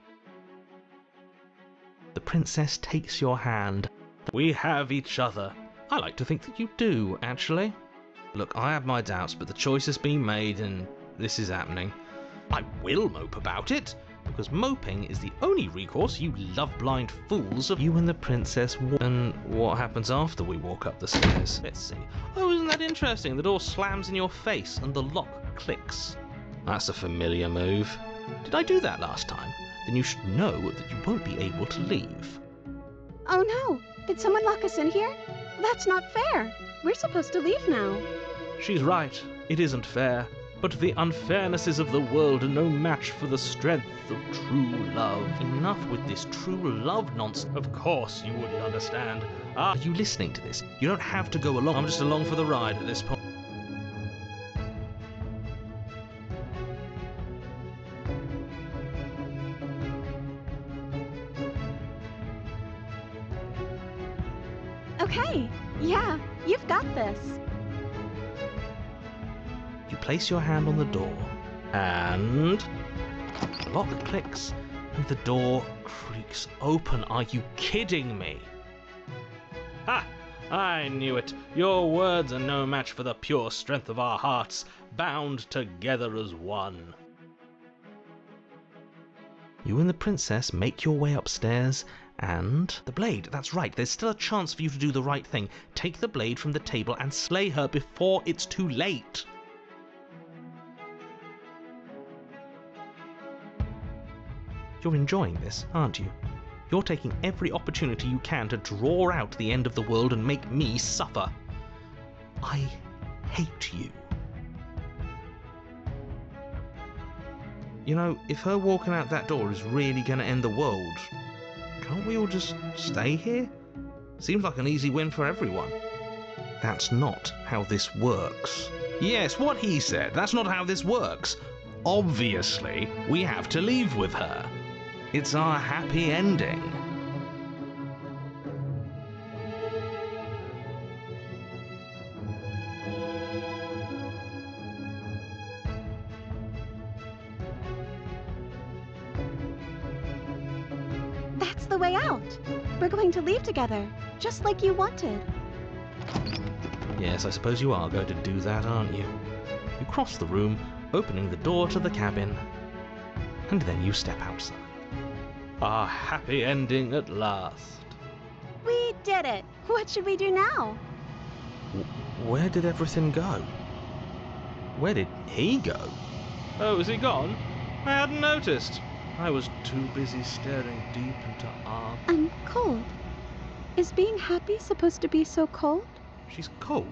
The princess takes your hand. We have each other. I like to think that you do, actually. Look, I have my doubts, but the choice has been made and this is happening. I will mope about it, because moping is the only recourse, you love-blind fools. You and the princess and what happens after we walk up the stairs? Let's see. Oh, isn't that interesting? The door slams in your face and the lock clicks. That's a familiar move. Did I do that last time? Then you should know that you won't be able to leave. Oh no! Did someone lock us in here? That's not fair. We're supposed to leave now. She's right. It isn't fair. But the unfairnesses of the world are no match for the strength of true love. Enough with this true love nonsense. Of course you wouldn't understand. Are you listening to this? You don't have to go along. I'm just along for the ride at this point. Okay, yeah, you've got this. You place your hand on the door, and the lock clicks, and the door creaks open. Are you kidding me? Ha! I knew it. Your words are no match for the pure strength of our hearts, bound together as one. You and the princess make your way upstairs, and... The blade, that's right, there's still a chance for you to do the right thing. Take the blade from the table and slay her before it's too late. You're enjoying this, aren't you? You're taking every opportunity you can to draw out the end of the world and make me suffer. I hate you. You know, if her walking out that door is really going to end the world, can't we all just stay here? Seems like an easy win for everyone. That's not how this works. Yes, what he said. That's not how this works. Obviously, we have to leave with her. It's our happy ending. That's the way out. We're going to leave together, just like you wanted. Yes, I suppose you are going to do that, aren't you? You cross the room, opening the door to the cabin, and then you step outside. Our happy ending at last. We did it. What should we do now? Where did everything go? Where did he go? Oh, is he gone? I hadn't noticed. I was too busy staring deep into our... I'm cold. Is being happy supposed to be so cold? She's cold.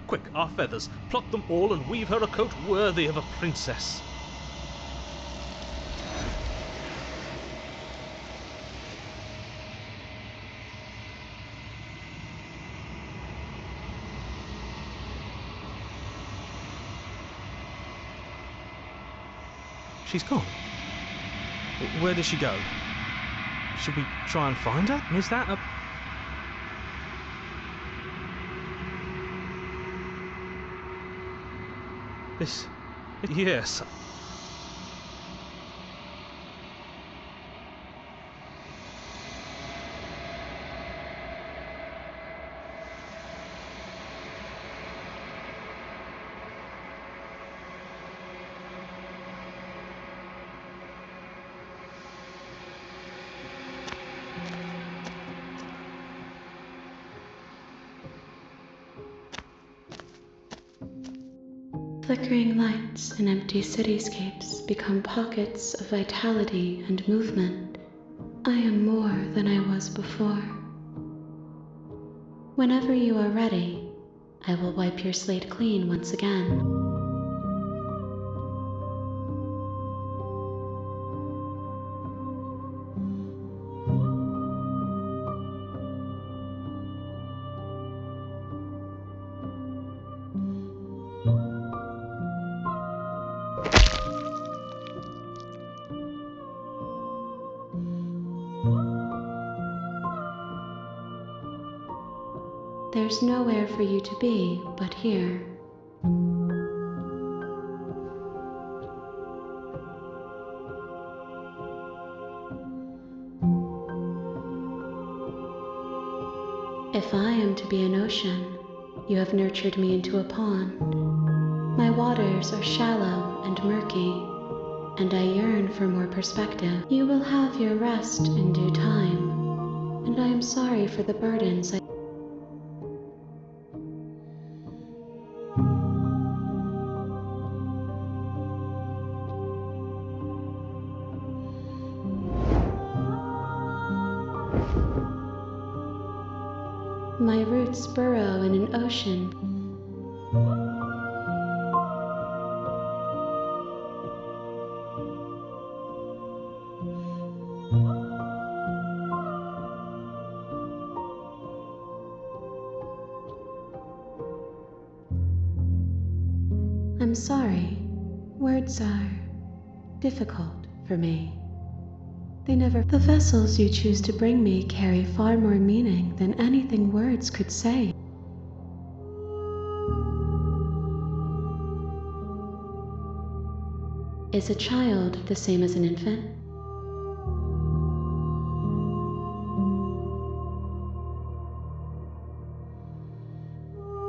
Quick, our feathers. Pluck them all and weave her a coat worthy of a princess. She's gone. Where did she go? Should we try and find her? Is that a... This... Yes. Flickering lights and empty cityscapes become pockets of vitality and movement. I am more than I was before. Whenever you are ready, I will wipe your slate clean once again. There's nowhere for you to be but here. If I am to be an ocean, you have nurtured me into a pond. My waters are shallow and murky, and I yearn for more perspective. You will have your rest in due time, and I am sorry for the burdens I My roots burrow in an ocean. I'm sorry. Words are difficult for me. The vessels you choose to bring me carry far more meaning than anything words could say. Is a child the same as an infant?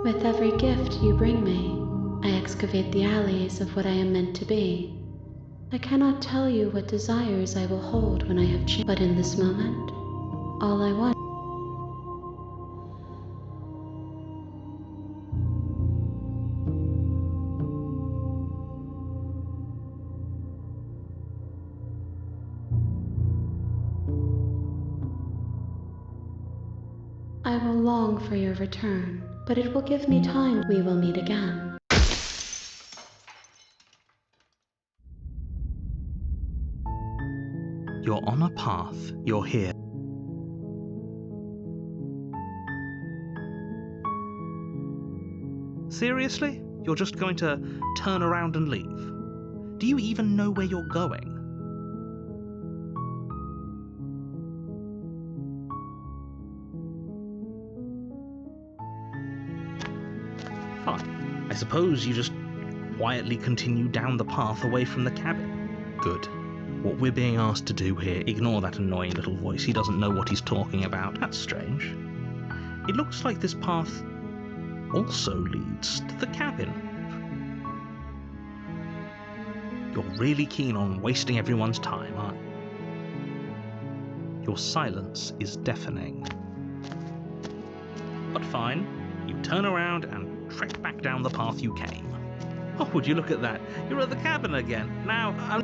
With every gift you bring me, I excavate the alleys of what I am meant to be. I cannot tell you what desires I will hold when I have changed, but in this moment, all I want. I will long for your return, but it will give me time. We will meet again. You're on a path. You're here. Seriously? You're just going to turn around and leave? Do you even know where you're going? Fine. I suppose you just quietly continue down the path away from the cabin. Good. What we're being asked to do here, ignore that annoying little voice. He doesn't know what he's talking about. That's strange. It looks like this path also leads to the cabin. You're really keen on wasting everyone's time, aren't you? Your silence is deafening. But fine, you turn around and trek back down the path you came. Oh, would you look at that? You're at the cabin again. Now,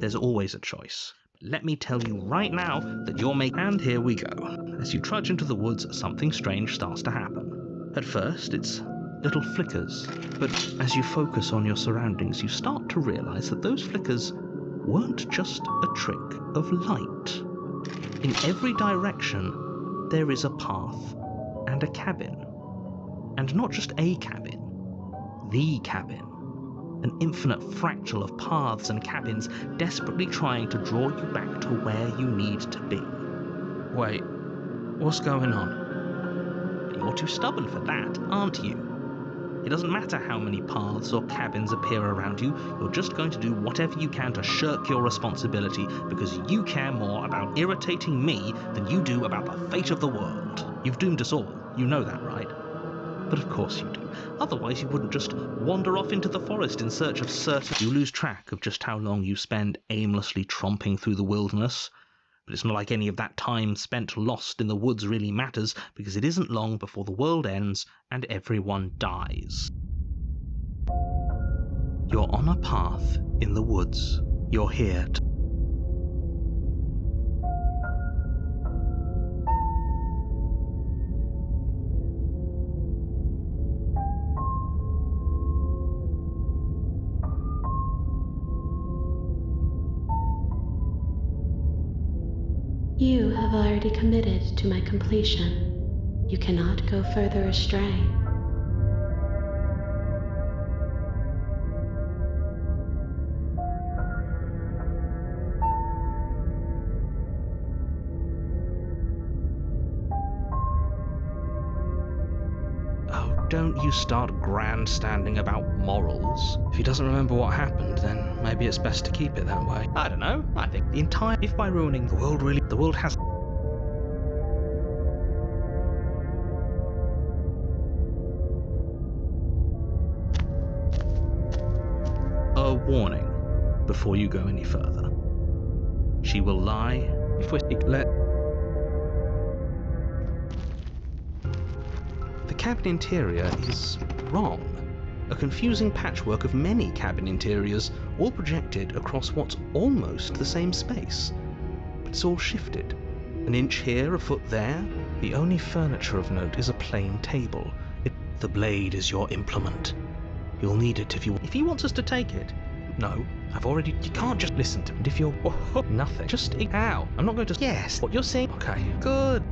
there's always a choice. Let me tell you right now that you're making... And here we go. As you trudge into the woods, something strange starts to happen. At first, it's little flickers, but as you focus on your surroundings, you start to realize that those flickers weren't just a trick of light. In every direction, there is a path and a cabin. And not just a cabin, the cabin. An infinite fractal of paths and cabins desperately trying to draw you back to where you need to be. Wait, what's going on? You're too stubborn for that, aren't you? It doesn't matter how many paths or cabins appear around you, you're just going to do whatever you can to shirk your responsibility because you care more about irritating me than you do about the fate of the world. You've doomed us all, you know that, right? But of course you do. Otherwise you wouldn't just wander off into the forest in search of certain... You lose track of just how long you spend aimlessly tromping through the wilderness. But it's not like any of that time spent lost in the woods really matters, because it isn't long before the world ends and everyone dies. You're on a path in the woods. You're here to... You have already committed to my completion. You cannot go further astray. Don't you start grandstanding about morals. If he doesn't remember what happened, then maybe it's best to keep it that way. I don't know. I think the entire... If by ruining the world really... The world has... A warning before you go any further. She will lie if we let... The cabin interior is wrong. A confusing patchwork of many cabin interiors, all projected across what's almost the same space. But it's all shifted. An inch here, a foot there. The only furniture of note is a plain table. The blade is your implement. You'll need it if he wants us to take it. No, I've already... You can't just listen to me. And if you're... Nothing. Just... Ow. I'm not going to... Yes. What you're saying... Okay. Good.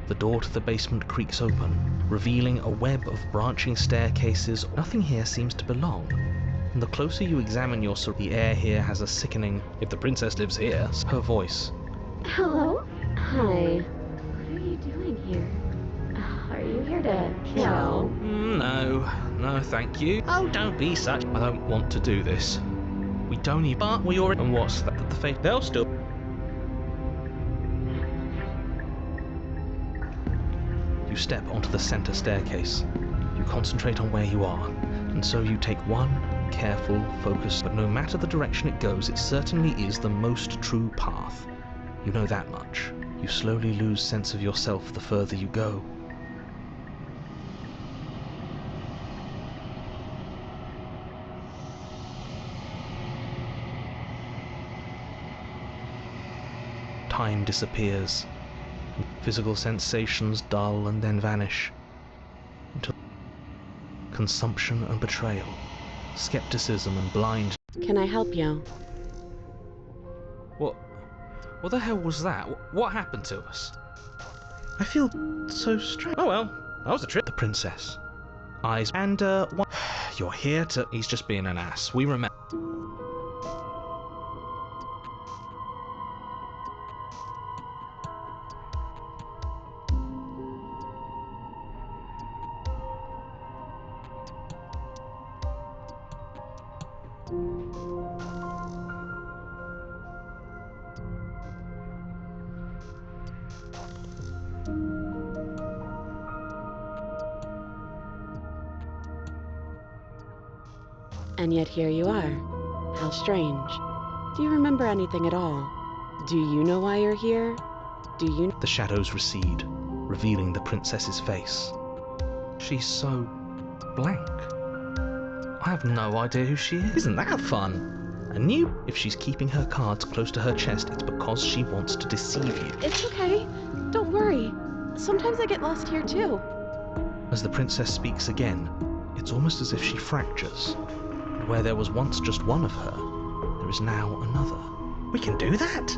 The door to the basement creaks open, revealing a web of branching staircases. Nothing here seems to belong. And the closer you examine the air here has a sickening... If the princess lives here, her voice. Hello? Hi. What are you doing here? Are you here to kill? No, thank you. Oh, don't be such... I don't want to do this. We don't even... But we already... And what's that? The fate... They'll still... You step onto the center staircase. You concentrate on where you are, and so you take one careful focus. But no matter the direction it goes, it certainly is the most true path. You know that much. You slowly lose sense of yourself the further you go. Time disappears. Physical sensations dull and then vanish. Until consumption and betrayal, skepticism and blind... Can I help you? What the hell was that? What happened to us? I feel so strange. Oh well, that was the trip. The princess. Eyes and, what? You're here to... He's just being an ass. We remember... And yet here you are. How strange. Do you remember anything at all? Do you know why you're here? Do you... The shadows recede, revealing the princess's face. She's so... blank. I have no idea who she is. Isn't that fun? And you, if she's keeping her cards close to her chest, it's because she wants to deceive you. It's okay. Don't worry. Sometimes I get lost here too. As the princess speaks again, it's almost as if she fractures. Where there was once just one of her, there is now another. We can do that?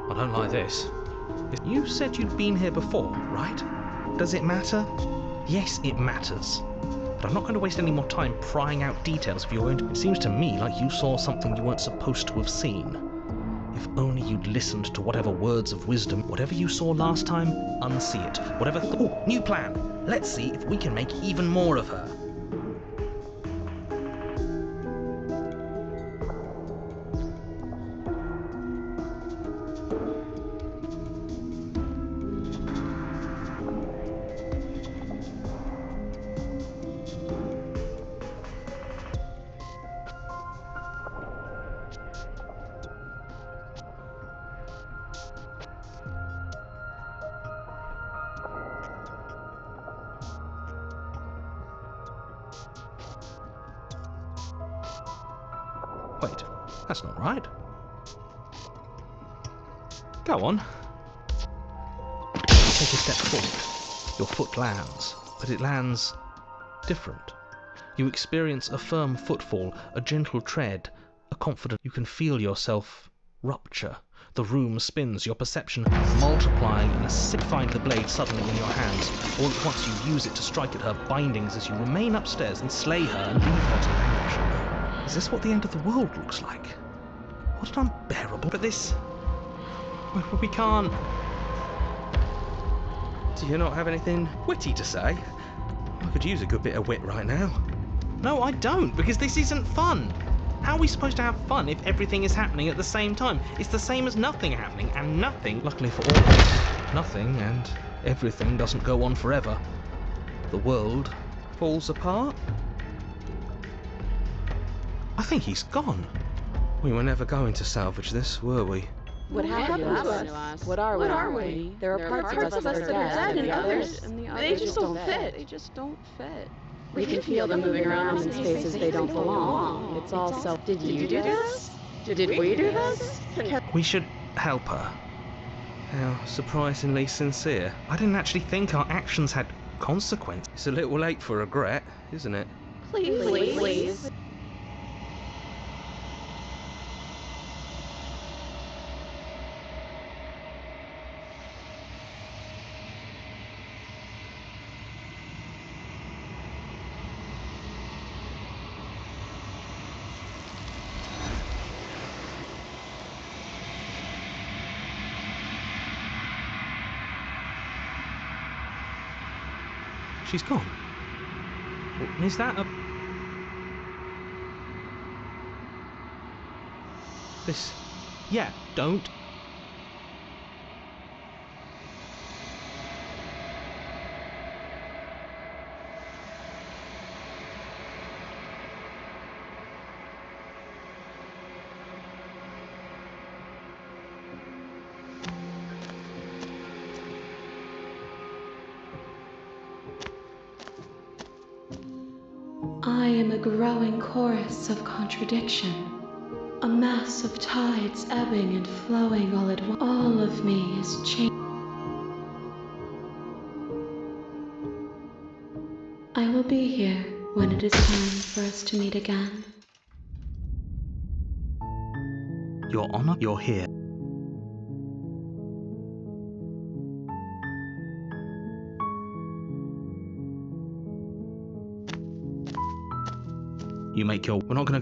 I don't like this. You said you'd been here before, right? Does it matter? Yes, it matters. But I'm not going to waste any more time prying out details if you're going to... It seems to me like you saw something you weren't supposed to have seen. If only you'd listened to whatever words of wisdom, whatever you saw last time, unsee it. Whatever... Oh, new plan! Let's see if we can make even more of her. Wait, that's not right. Go on. Take a step forward. Your foot lands, but it lands different. You experience a firm footfall, a gentle tread, a confident. You can feel yourself rupture. The room spins, your perception multiplying in a find the blade suddenly in your hands. All at once you use it to strike at her bindings as you remain upstairs and slay her and leave her to languish. Is this what the end of the world looks like? What an unbearable... But this... We can't... Do you not have anything witty to say? I could use a good bit of wit right now. No, I don't, because this isn't fun. How are we supposed to have fun if everything is happening at the same time? It's the same as nothing happening, and nothing... Luckily for all of us, nothing and everything doesn't go on forever. The world falls apart. I think he's gone. We were never going to salvage this, were we? What happened to us? What are we? There are parts of us that are dead, and the others they just don't fit. They just don't fit. We can feel them moving around in spaces they don't belong. It's all self. Did you do this? Did we do this? We should help her. How surprisingly sincere. I didn't actually think our actions had consequence. It's a little late for regret, isn't it? Please. She's gone. Is that a... This... Yeah, don't... I am a growing chorus of contradiction, a mass of tides ebbing and flowing all at once. All of me is changing. I will be here when it is time for us to meet again. Your Honor, you're here. You make your... We're not gonna...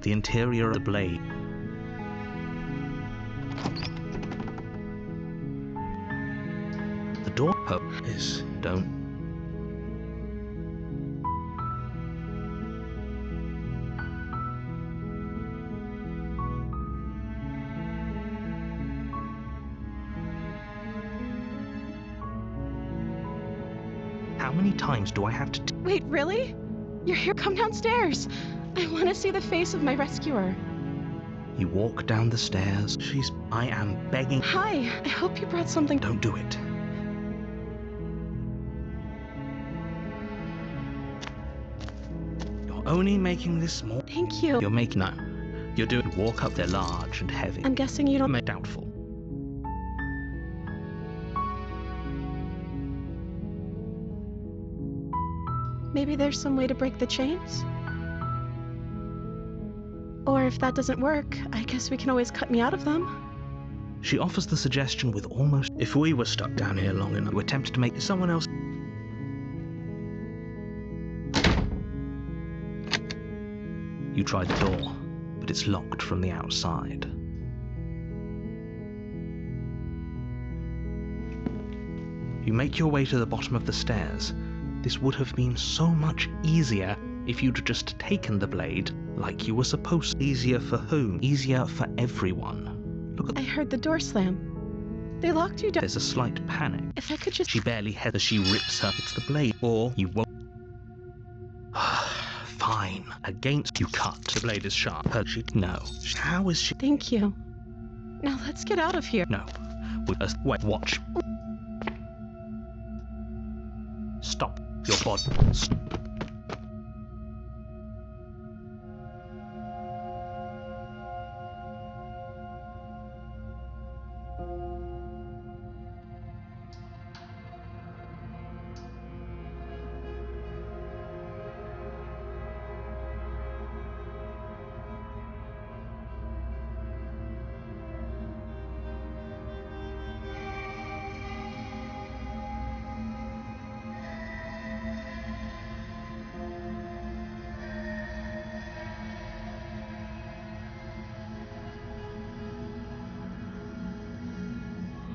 The interior of the blade. The door is... Don't... How many times do I have to... Wait, really? You're here? Come downstairs. I want to see the face of my rescuer. You walk down the stairs. I am begging... Hi, I hope you brought something... Don't do it. You're only making this more... Thank you. You're making... No. You're doing... Walk up there large and heavy. I'm guessing you don't... Doubtful. Maybe there's some way to break the chains? Or if that doesn't work, I guess we can always cut me out of them. She offers the suggestion with almost... If we were stuck down here long enough, we attempt to make someone else... You try the door, but it's locked from the outside. You make your way to the bottom of the stairs. This would have been so much easier if you'd just taken the blade like you were supposed to. Easier for whom? Easier for everyone. Look at... I heard the door slam. They locked you down. There's a slight panic. If I could just... She barely heads as she rips her. It's the blade. Or you won't... Fine. Against you cut. The blade is sharp. No. How is she... Thank you. Now let's get out of here. No. Wait, watch. Your body.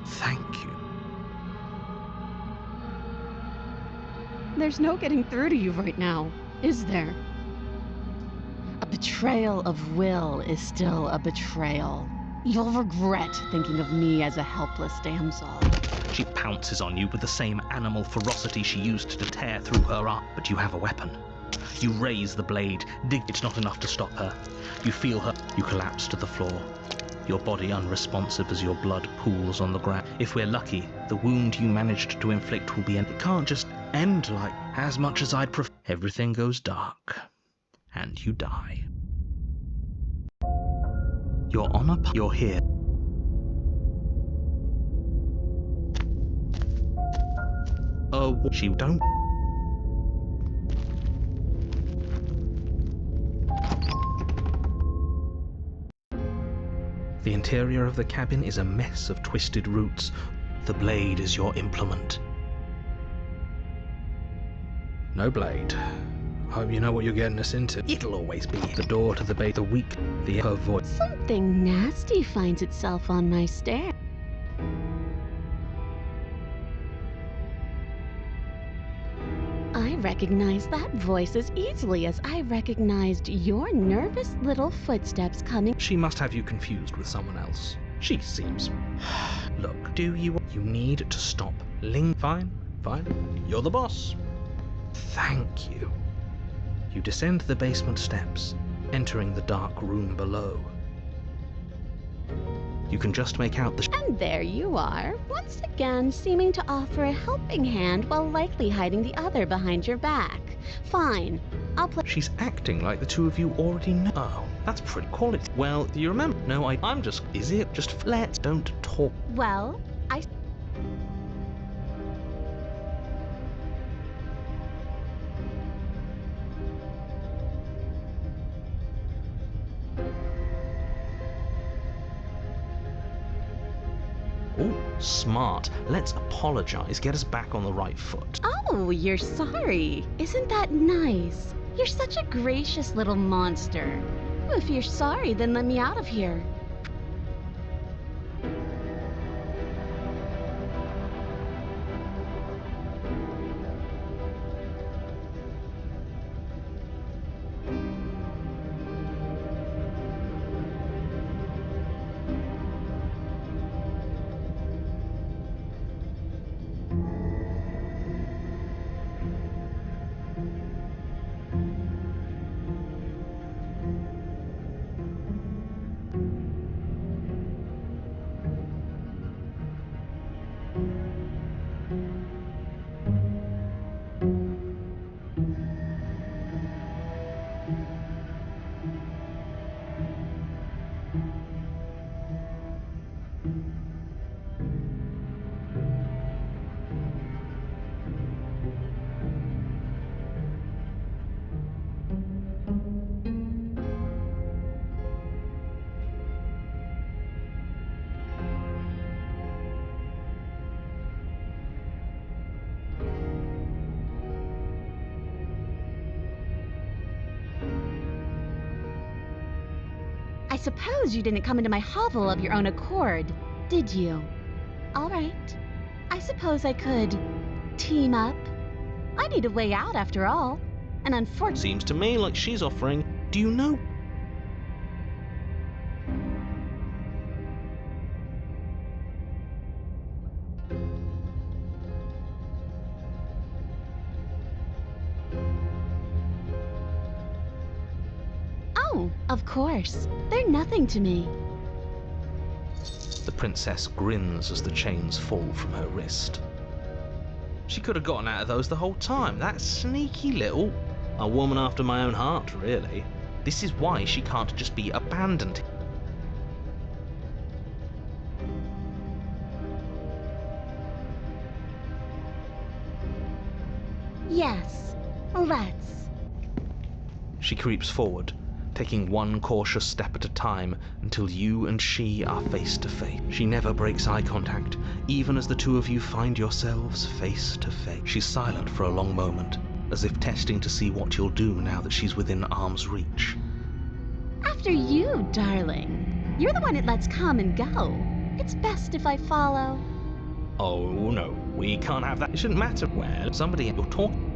Thank you. There's no getting through to you right now, is there? A betrayal of will is still a betrayal. You'll regret thinking of me as a helpless damsel. She pounces on you with the same animal ferocity she used to tear through her arm. But you have a weapon. You raise the blade, dig. It's not enough to stop her. You feel her. You collapse to the floor. Your body unresponsive as your blood pools on the ground. If we're lucky, the wound you managed to inflict will be It can't just end like as much as I'd prefer. Everything goes dark. And you die. You're on a... You're here. She don't... The interior of the cabin is a mess of twisted roots. The blade is your implement. No blade. Hope you know what you're getting us into. It'll always be the door to the bay, the weak, her voice. Something nasty finds itself on my stair. I recognize that voice as easily as I recognized your nervous little footsteps coming. She must have you confused with someone else. She seems... Look, do you... You need to stop. Fine, fine. You're the boss. Thank you. You descend the basement steps, entering the dark room below. You can just make out the... And there you are, once again seeming to offer a helping hand while likely hiding the other behind your back. Fine, I'll play... She's acting like the two of you already know. Oh, that's pretty... Call it... Well, do you remember? No, I'm just... Is it? Just... Let's don't talk. Well, I... Oh, smart. Let's apologize. Get us back on the right foot. Oh, you're sorry. Isn't that nice? You're such a gracious little monster. If you're sorry, then let me out of here. I suppose you didn't come into my hovel of your own accord, did you? All right. I suppose I could team up. I need a way out after all. And unfortunately... Seems to me like she's offering... Do you know... Oh, of course. They're nothing to me. The princess grins as the chains fall from her wrist. She could have gotten out of those the whole time. That sneaky little... A woman after my own heart, really. This is why she can't just be abandoned. Yes, let's. She creeps forward, taking one cautious step at a time until you and she are face to face. She never breaks eye contact, even as the two of you find yourselves face to face. She's silent for a long moment, as if testing to see what you'll do now that she's within arm's reach. After you, darling. You're the one it lets come and go. It's best if I follow. Oh no, we can't have that. It shouldn't matter where somebody you're talking.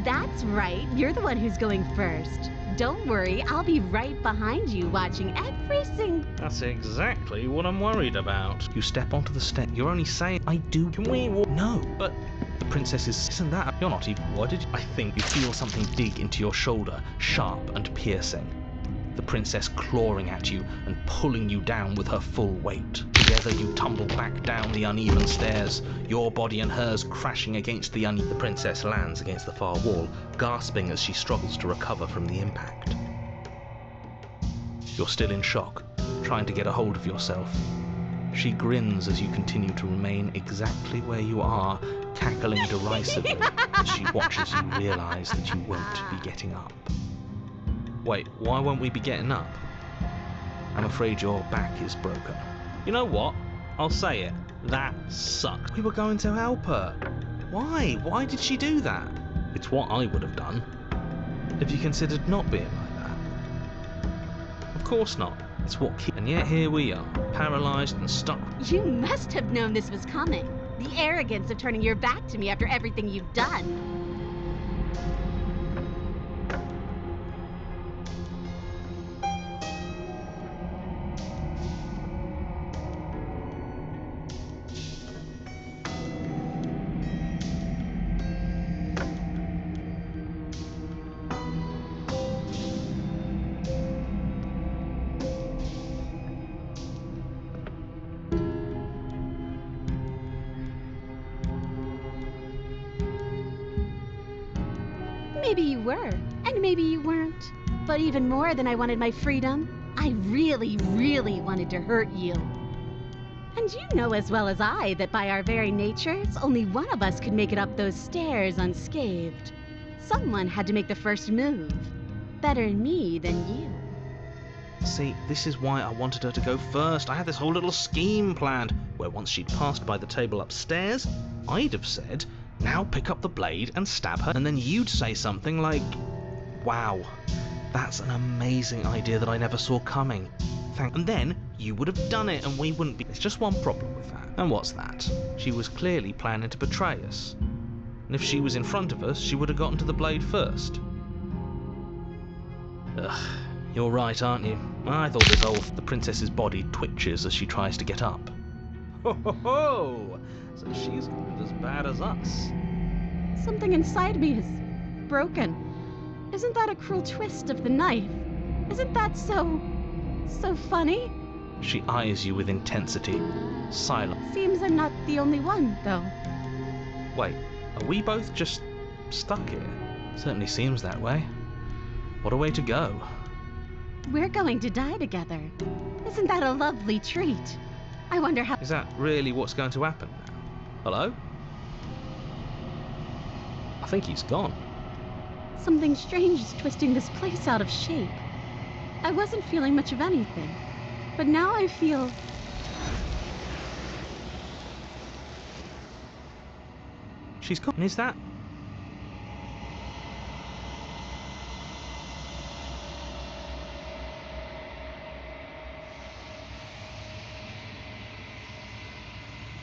That's right, you're the one who's going first. Don't worry, I'll be right behind you watching every single... That's exactly what I'm worried about. You step onto the step. You're only saying, I do. Can we walk? No, but the princess isn't that. You're not even. What did you? I think you feel something dig into your shoulder, sharp and piercing. The princess clawing at you and pulling you down with her full weight. Together you tumble back down the uneven stairs, your body and hers crashing against the uneven. The princess lands against the far wall, gasping as she struggles to recover from the impact. You're still in shock, trying to get a hold of yourself. She grins as you continue to remain exactly where you are, cackling derisively as she watches you realize that you won't be getting up. Wait, why won't we be getting up? I'm afraid your back is broken. You know what? I'll say it. That sucked. We were going to help her. Why? Why did she do that? It's what I would have done. Have you considered not being like that? Of course not. It's what and yet here we are, paralyzed and stuck. You must have known this was coming. The arrogance of turning your back to me after everything you've done. Maybe you were, and maybe you weren't. But even more than I wanted my freedom, I really, really wanted to hurt you. And you know as well as I that by our very natures, only one of us could make it up those stairs unscathed. Someone had to make the first move. Better me than you. See, this is why I wanted her to go first. I had this whole little scheme planned, where once she'd passed by the table upstairs, I'd have said, now pick up the blade and stab her, and then you'd say something like, wow, that's an amazing idea that I never saw coming. And then you would have done it and we wouldn't be... There's just one problem with that. And what's that? She was clearly planning to betray us. And if she was in front of us, she would have gotten to the blade first. Ugh, you're right, aren't you? I thought this old... The princess's body twitches as she tries to get up. Ho ho ho! So she's as bad as us. Something inside me is broken. Isn't that a cruel twist of the knife? Isn't that so funny? She eyes you with intensity, silent. Seems I'm not the only one, though. Wait, are we both just stuck here? Certainly seems that way. What a way to go. We're going to die together. Isn't that a lovely treat? I wonder how... Is that really what's going to happen now? Hello? I think he's gone. Something strange is twisting this place out of shape. I wasn't feeling much of anything, but now I feel... She's gone. Is that...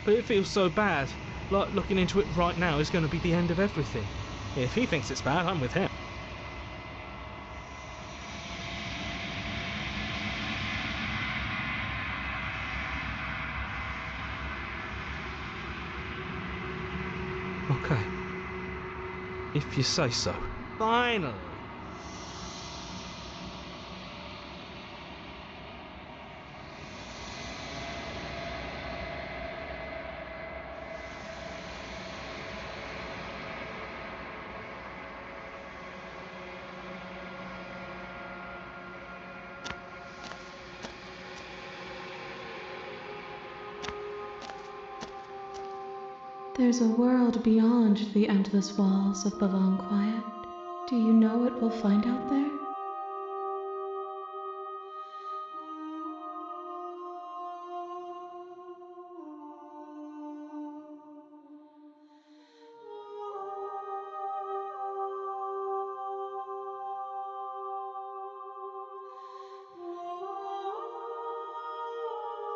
But it feels so bad. Like looking into it right now is going to be the end of everything. If he thinks it's bad, I'm with him. Okay. If you say so. Finally. There's a world beyond the endless walls of the long quiet. Do you know what we'll find out there?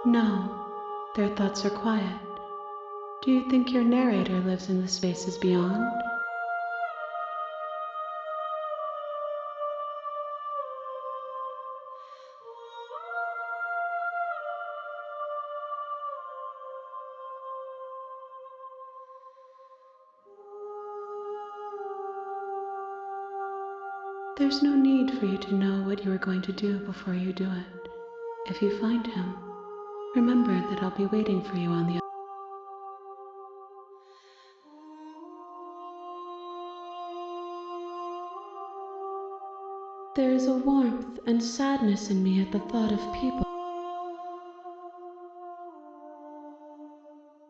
No, their thoughts are quiet. Do you think your narrator lives in the spaces beyond? There's no need for you to know what you are going to do before you do it. If you find him, remember that I'll be waiting for you on the There is a warmth and sadness in me at the thought of people.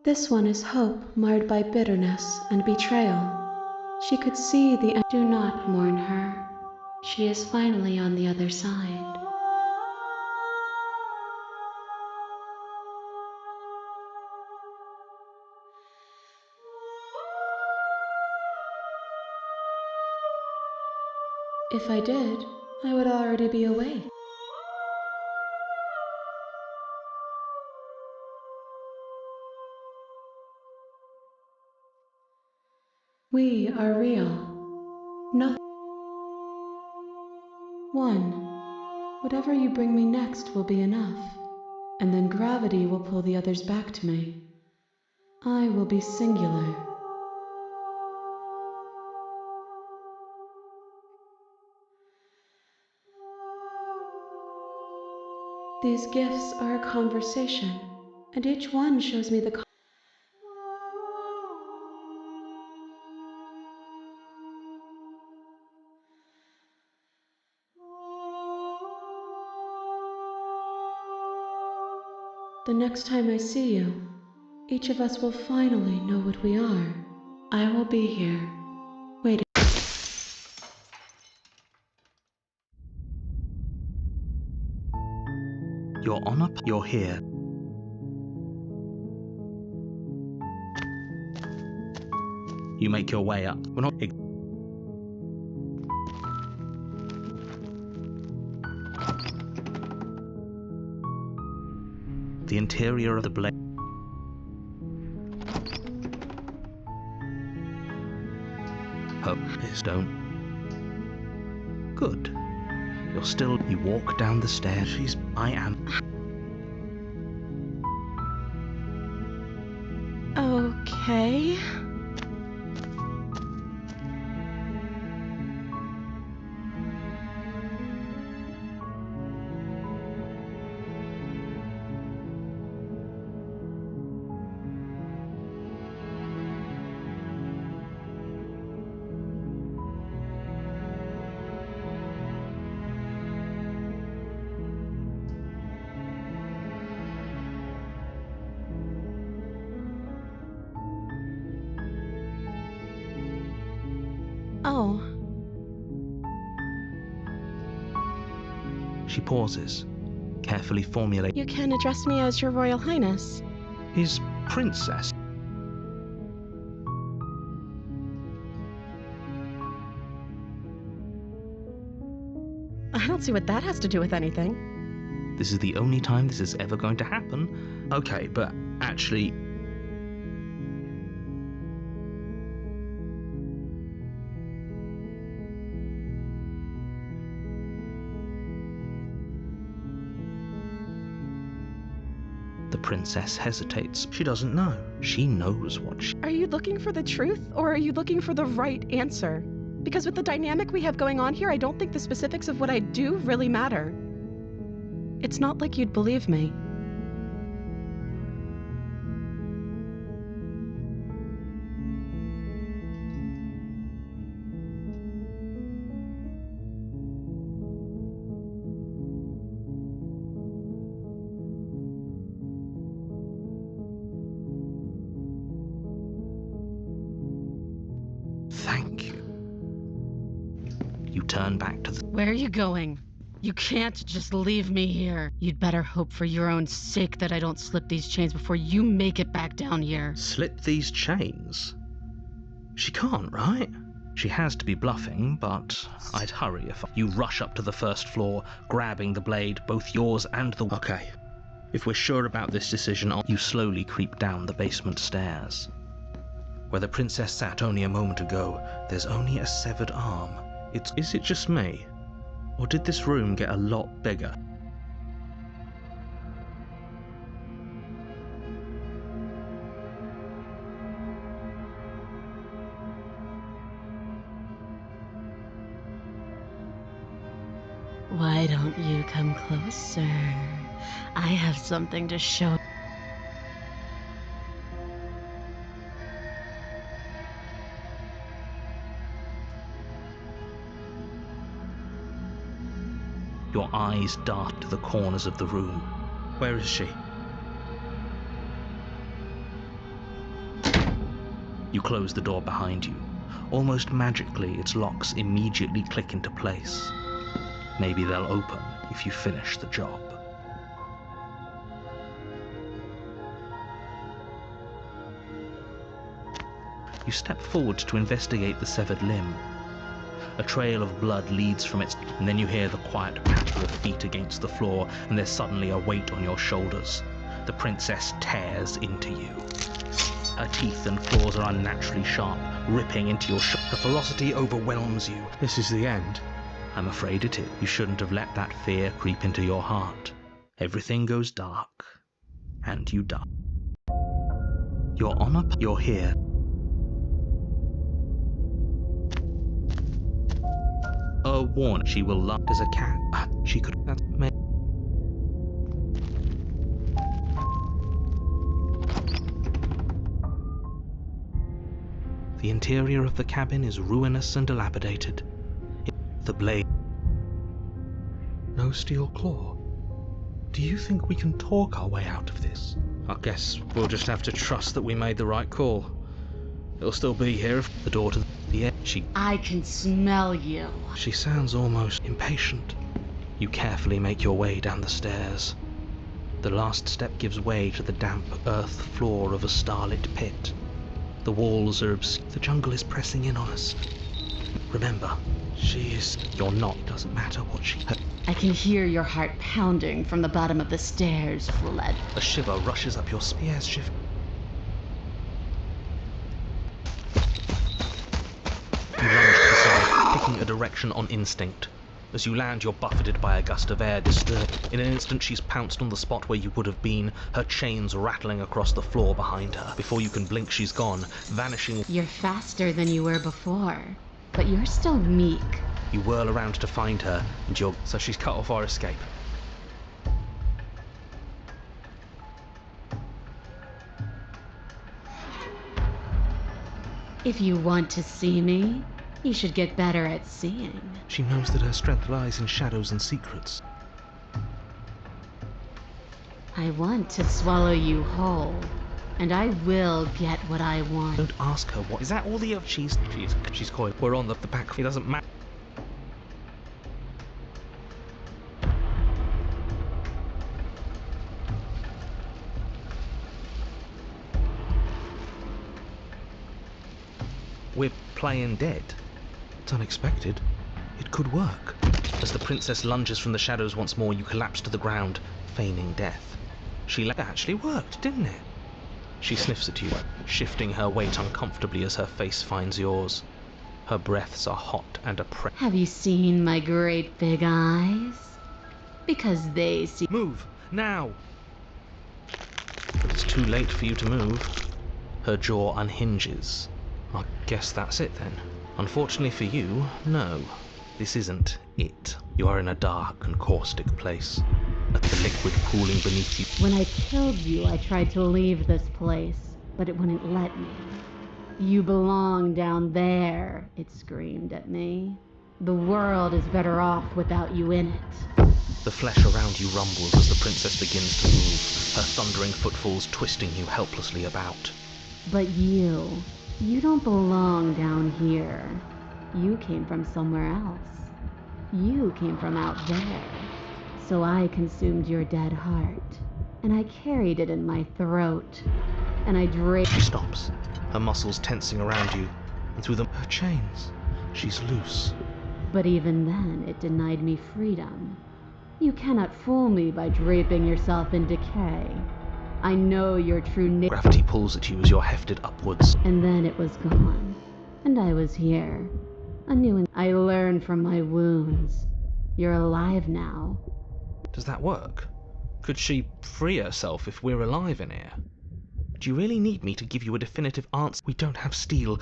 This one is hope marred by bitterness and betrayal. She could see the end. Do not mourn her. She is finally on the other side. If I did, I would already be awake. We are real. Nothing. One. Whatever you bring me next will be enough, and then gravity will pull the others back to me. I will be singular. These gifts are a conversation, and each one shows me the The next time I see you, each of us will finally know what we are. I will be here, waiting. You're on up, you're here. You make your way up. We're not. The interior of the blade. Hope is don't. Good. You're still. You walk down the stairs. I am. Okay. Oh. She pauses, carefully formulating. You can address me as Your Royal Highness. His princess. I don't see what that has to do with anything. This is the only time this is ever going to happen. Okay, but actually. The princess hesitates. She doesn't know. She knows what she... Are you looking for the truth, or are you looking for the right answer? Because with the dynamic we have going on here, I don't think the specifics of what I do really matter. It's not like you'd believe me. turn back to the... Where are you going? You can't just leave me here. You'd better hope for your own sake that I don't slip these chains before you make it back down here. Slip these chains? She can't, right? She has to be bluffing, but I'd hurry if you rush up to the first floor, grabbing the blade, both yours and the... Okay. If we're sure about this decision, you slowly creep down the basement stairs. Where the princess sat only a moment ago, there's only a severed arm. Is it just me? Or did this room get a lot bigger? Why don't you come closer? I have something to show. Your eyes dart to the corners of the room. Where is she? You close the door behind you. Almost magically, its locks immediately click into place. Maybe they'll open if you finish the job. You step forward to investigate the severed limb. A trail of blood leads from it, and then you hear the quiet patter of feet against the floor, and there's suddenly a weight on your shoulders. The princess tears into you. Her teeth and claws are unnaturally sharp, ripping into your shoulder. The ferocity overwhelms you. This is the end. I'm afraid it is. You shouldn't have let that fear creep into your heart. Everything goes dark, and you die. You're here. Warn, she will laugh as a cat. She could... That's me. The interior of the cabin is ruinous and dilapidated. The blade... No steel claw. Do you think we can talk our way out of this? I guess we'll just have to trust that we made the right call. It'll still be here if the door to the edge. I can smell you. She sounds almost impatient. You carefully make your way down the stairs. The last step gives way to the damp earth floor of a starlit pit. The walls are obscure. The jungle is pressing in on us. Remember, she is... You're not. Doesn't matter what she... I can hear your heart pounding from the bottom of the stairs, Fled. A shiver rushes up your spears shift. You lunge to the side, picking a direction on instinct. As you land, you're buffeted by a gust of air disturbed. In an instant, she's pounced on the spot where you would have been, her chains rattling across the floor behind her. Before you can blink, she's gone, vanishing. You're faster than you were before, but you're still meek. You whirl around to find her, and you're... So she's cut off our escape. If you want to see me, you should get better at seeing. She knows that her strength lies in shadows and secrets. I want to swallow you whole, and I will get what I want. Don't ask her what... Is that all the... She's coy. We're on the back. It doesn't matter. We're playing dead. It's unexpected. It could work. As the princess lunges from the shadows once more, you collapse to the ground, feigning death. That actually worked, didn't it? She sniffs at you, shifting her weight uncomfortably as her face finds yours. Her breaths are hot and oppressive. Have you seen my great big eyes? Because they see... Move! Now! But it's too late for you to move. Her jaw unhinges. I guess that's it then. Unfortunately for you, no. This isn't it. You are in a dark and caustic place. At the liquid pooling beneath you. When I killed you, I tried to leave this place, but it wouldn't let me. You belong down there, it screamed at me. The world is better off without you in it. The flesh around you rumbles as the princess begins to move, her thundering footfalls twisting you helplessly about. But you don't belong down here. You came from somewhere else. You came from out there, so I consumed your dead heart, and I carried it in my throat, and I draped... She stops, her muscles tensing around you, and through them her chains. She's loose. But even then, it denied me freedom. You cannot fool me by draping yourself in decay. I know your true nature. Gravity pulls at you as you're hefted upwards. And then it was gone, and I was here. I learned from my wounds. You're alive now. Does that work? Could she free herself if we're alive in here? Do you really need me to give you a definitive answer? We don't have steel.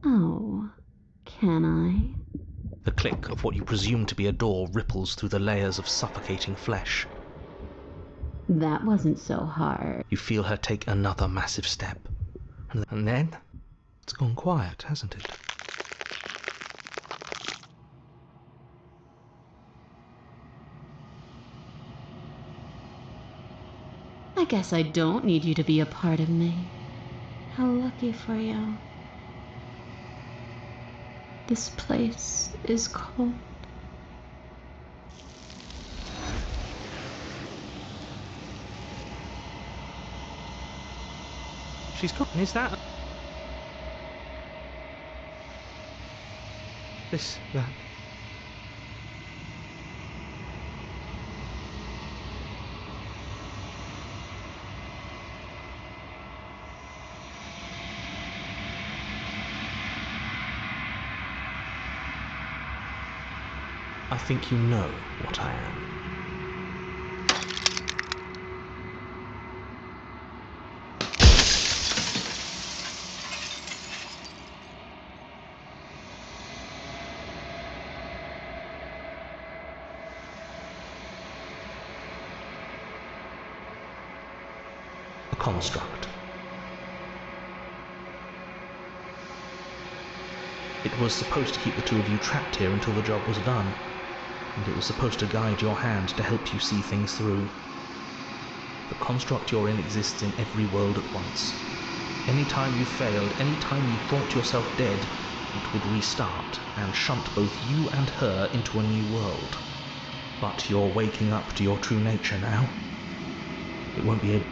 Oh, can I? The click of what you presume to be a door ripples through the layers of suffocating flesh. That wasn't so hard. You feel her take another massive step. And then, it's gone quiet, hasn't it? I guess I don't need you to be a part of me. How lucky for you. This place is cold. She's gone. Is that... that... I think you know what I am. A construct. It was supposed to keep the two of you trapped here until the job was done. And it was supposed to guide your hand to help you see things through. The construct you're in exists in every world at once. Any time you failed, any time you thought yourself dead, it would restart and shunt both you and her into a new world. But you're waking up to your true nature now. It won't be able...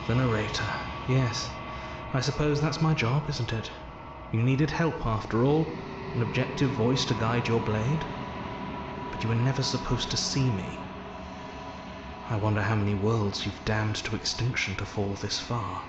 The narrator. Yes. I suppose that's my job, isn't it? You needed help after all, an objective voice to guide your blade. But you were never supposed to see me. I wonder how many worlds you've damned to extinction to fall this far.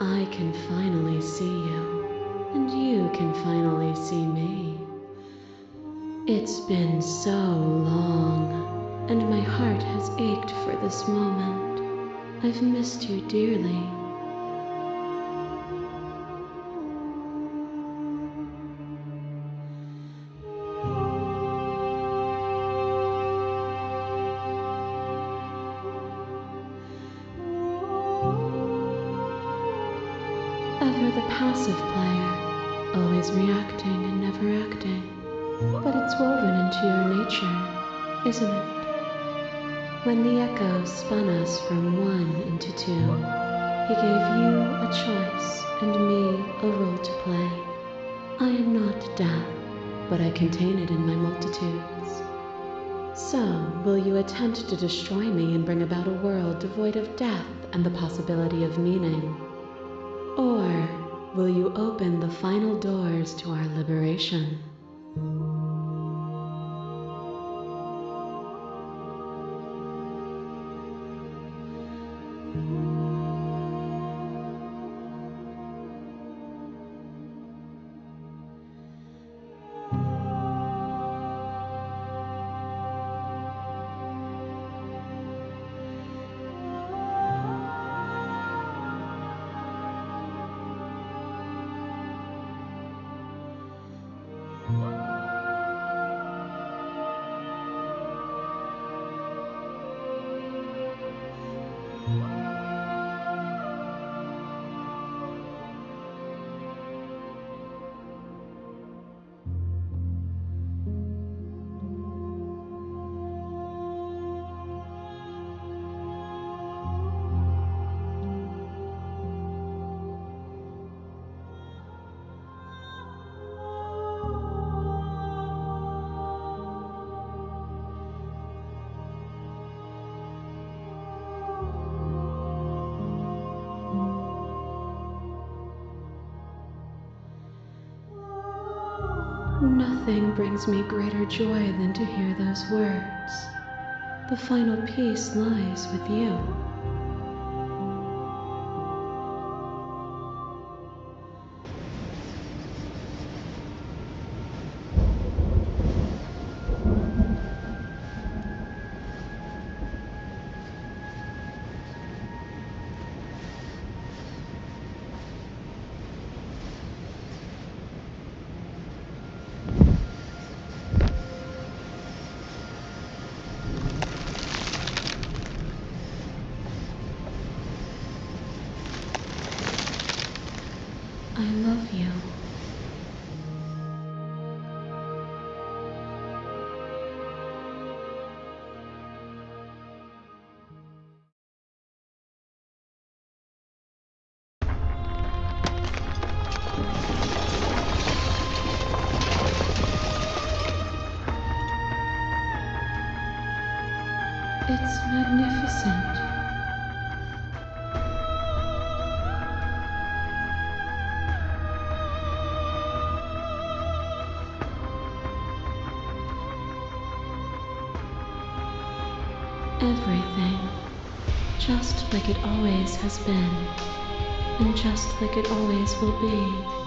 I can finally see you, and you can finally see me. It's been so long, and my heart has ached for this moment. I've missed you dearly. Ever the passive player, always reacting and never acting. But it's woven into your nature, isn't it? When the echo spun us from one into two, he gave you a choice and me a role to play. I am not death, but I contain it in my multitudes. So, will you attempt to destroy me and bring about a world devoid of death and the possibility of meaning? Or will you open the final doors to our liberation? Nothing brings me greater joy than to hear those words. The final peace lies with you. I love you. It's magnificent. Everything, just like it always has been, and just like it always will be.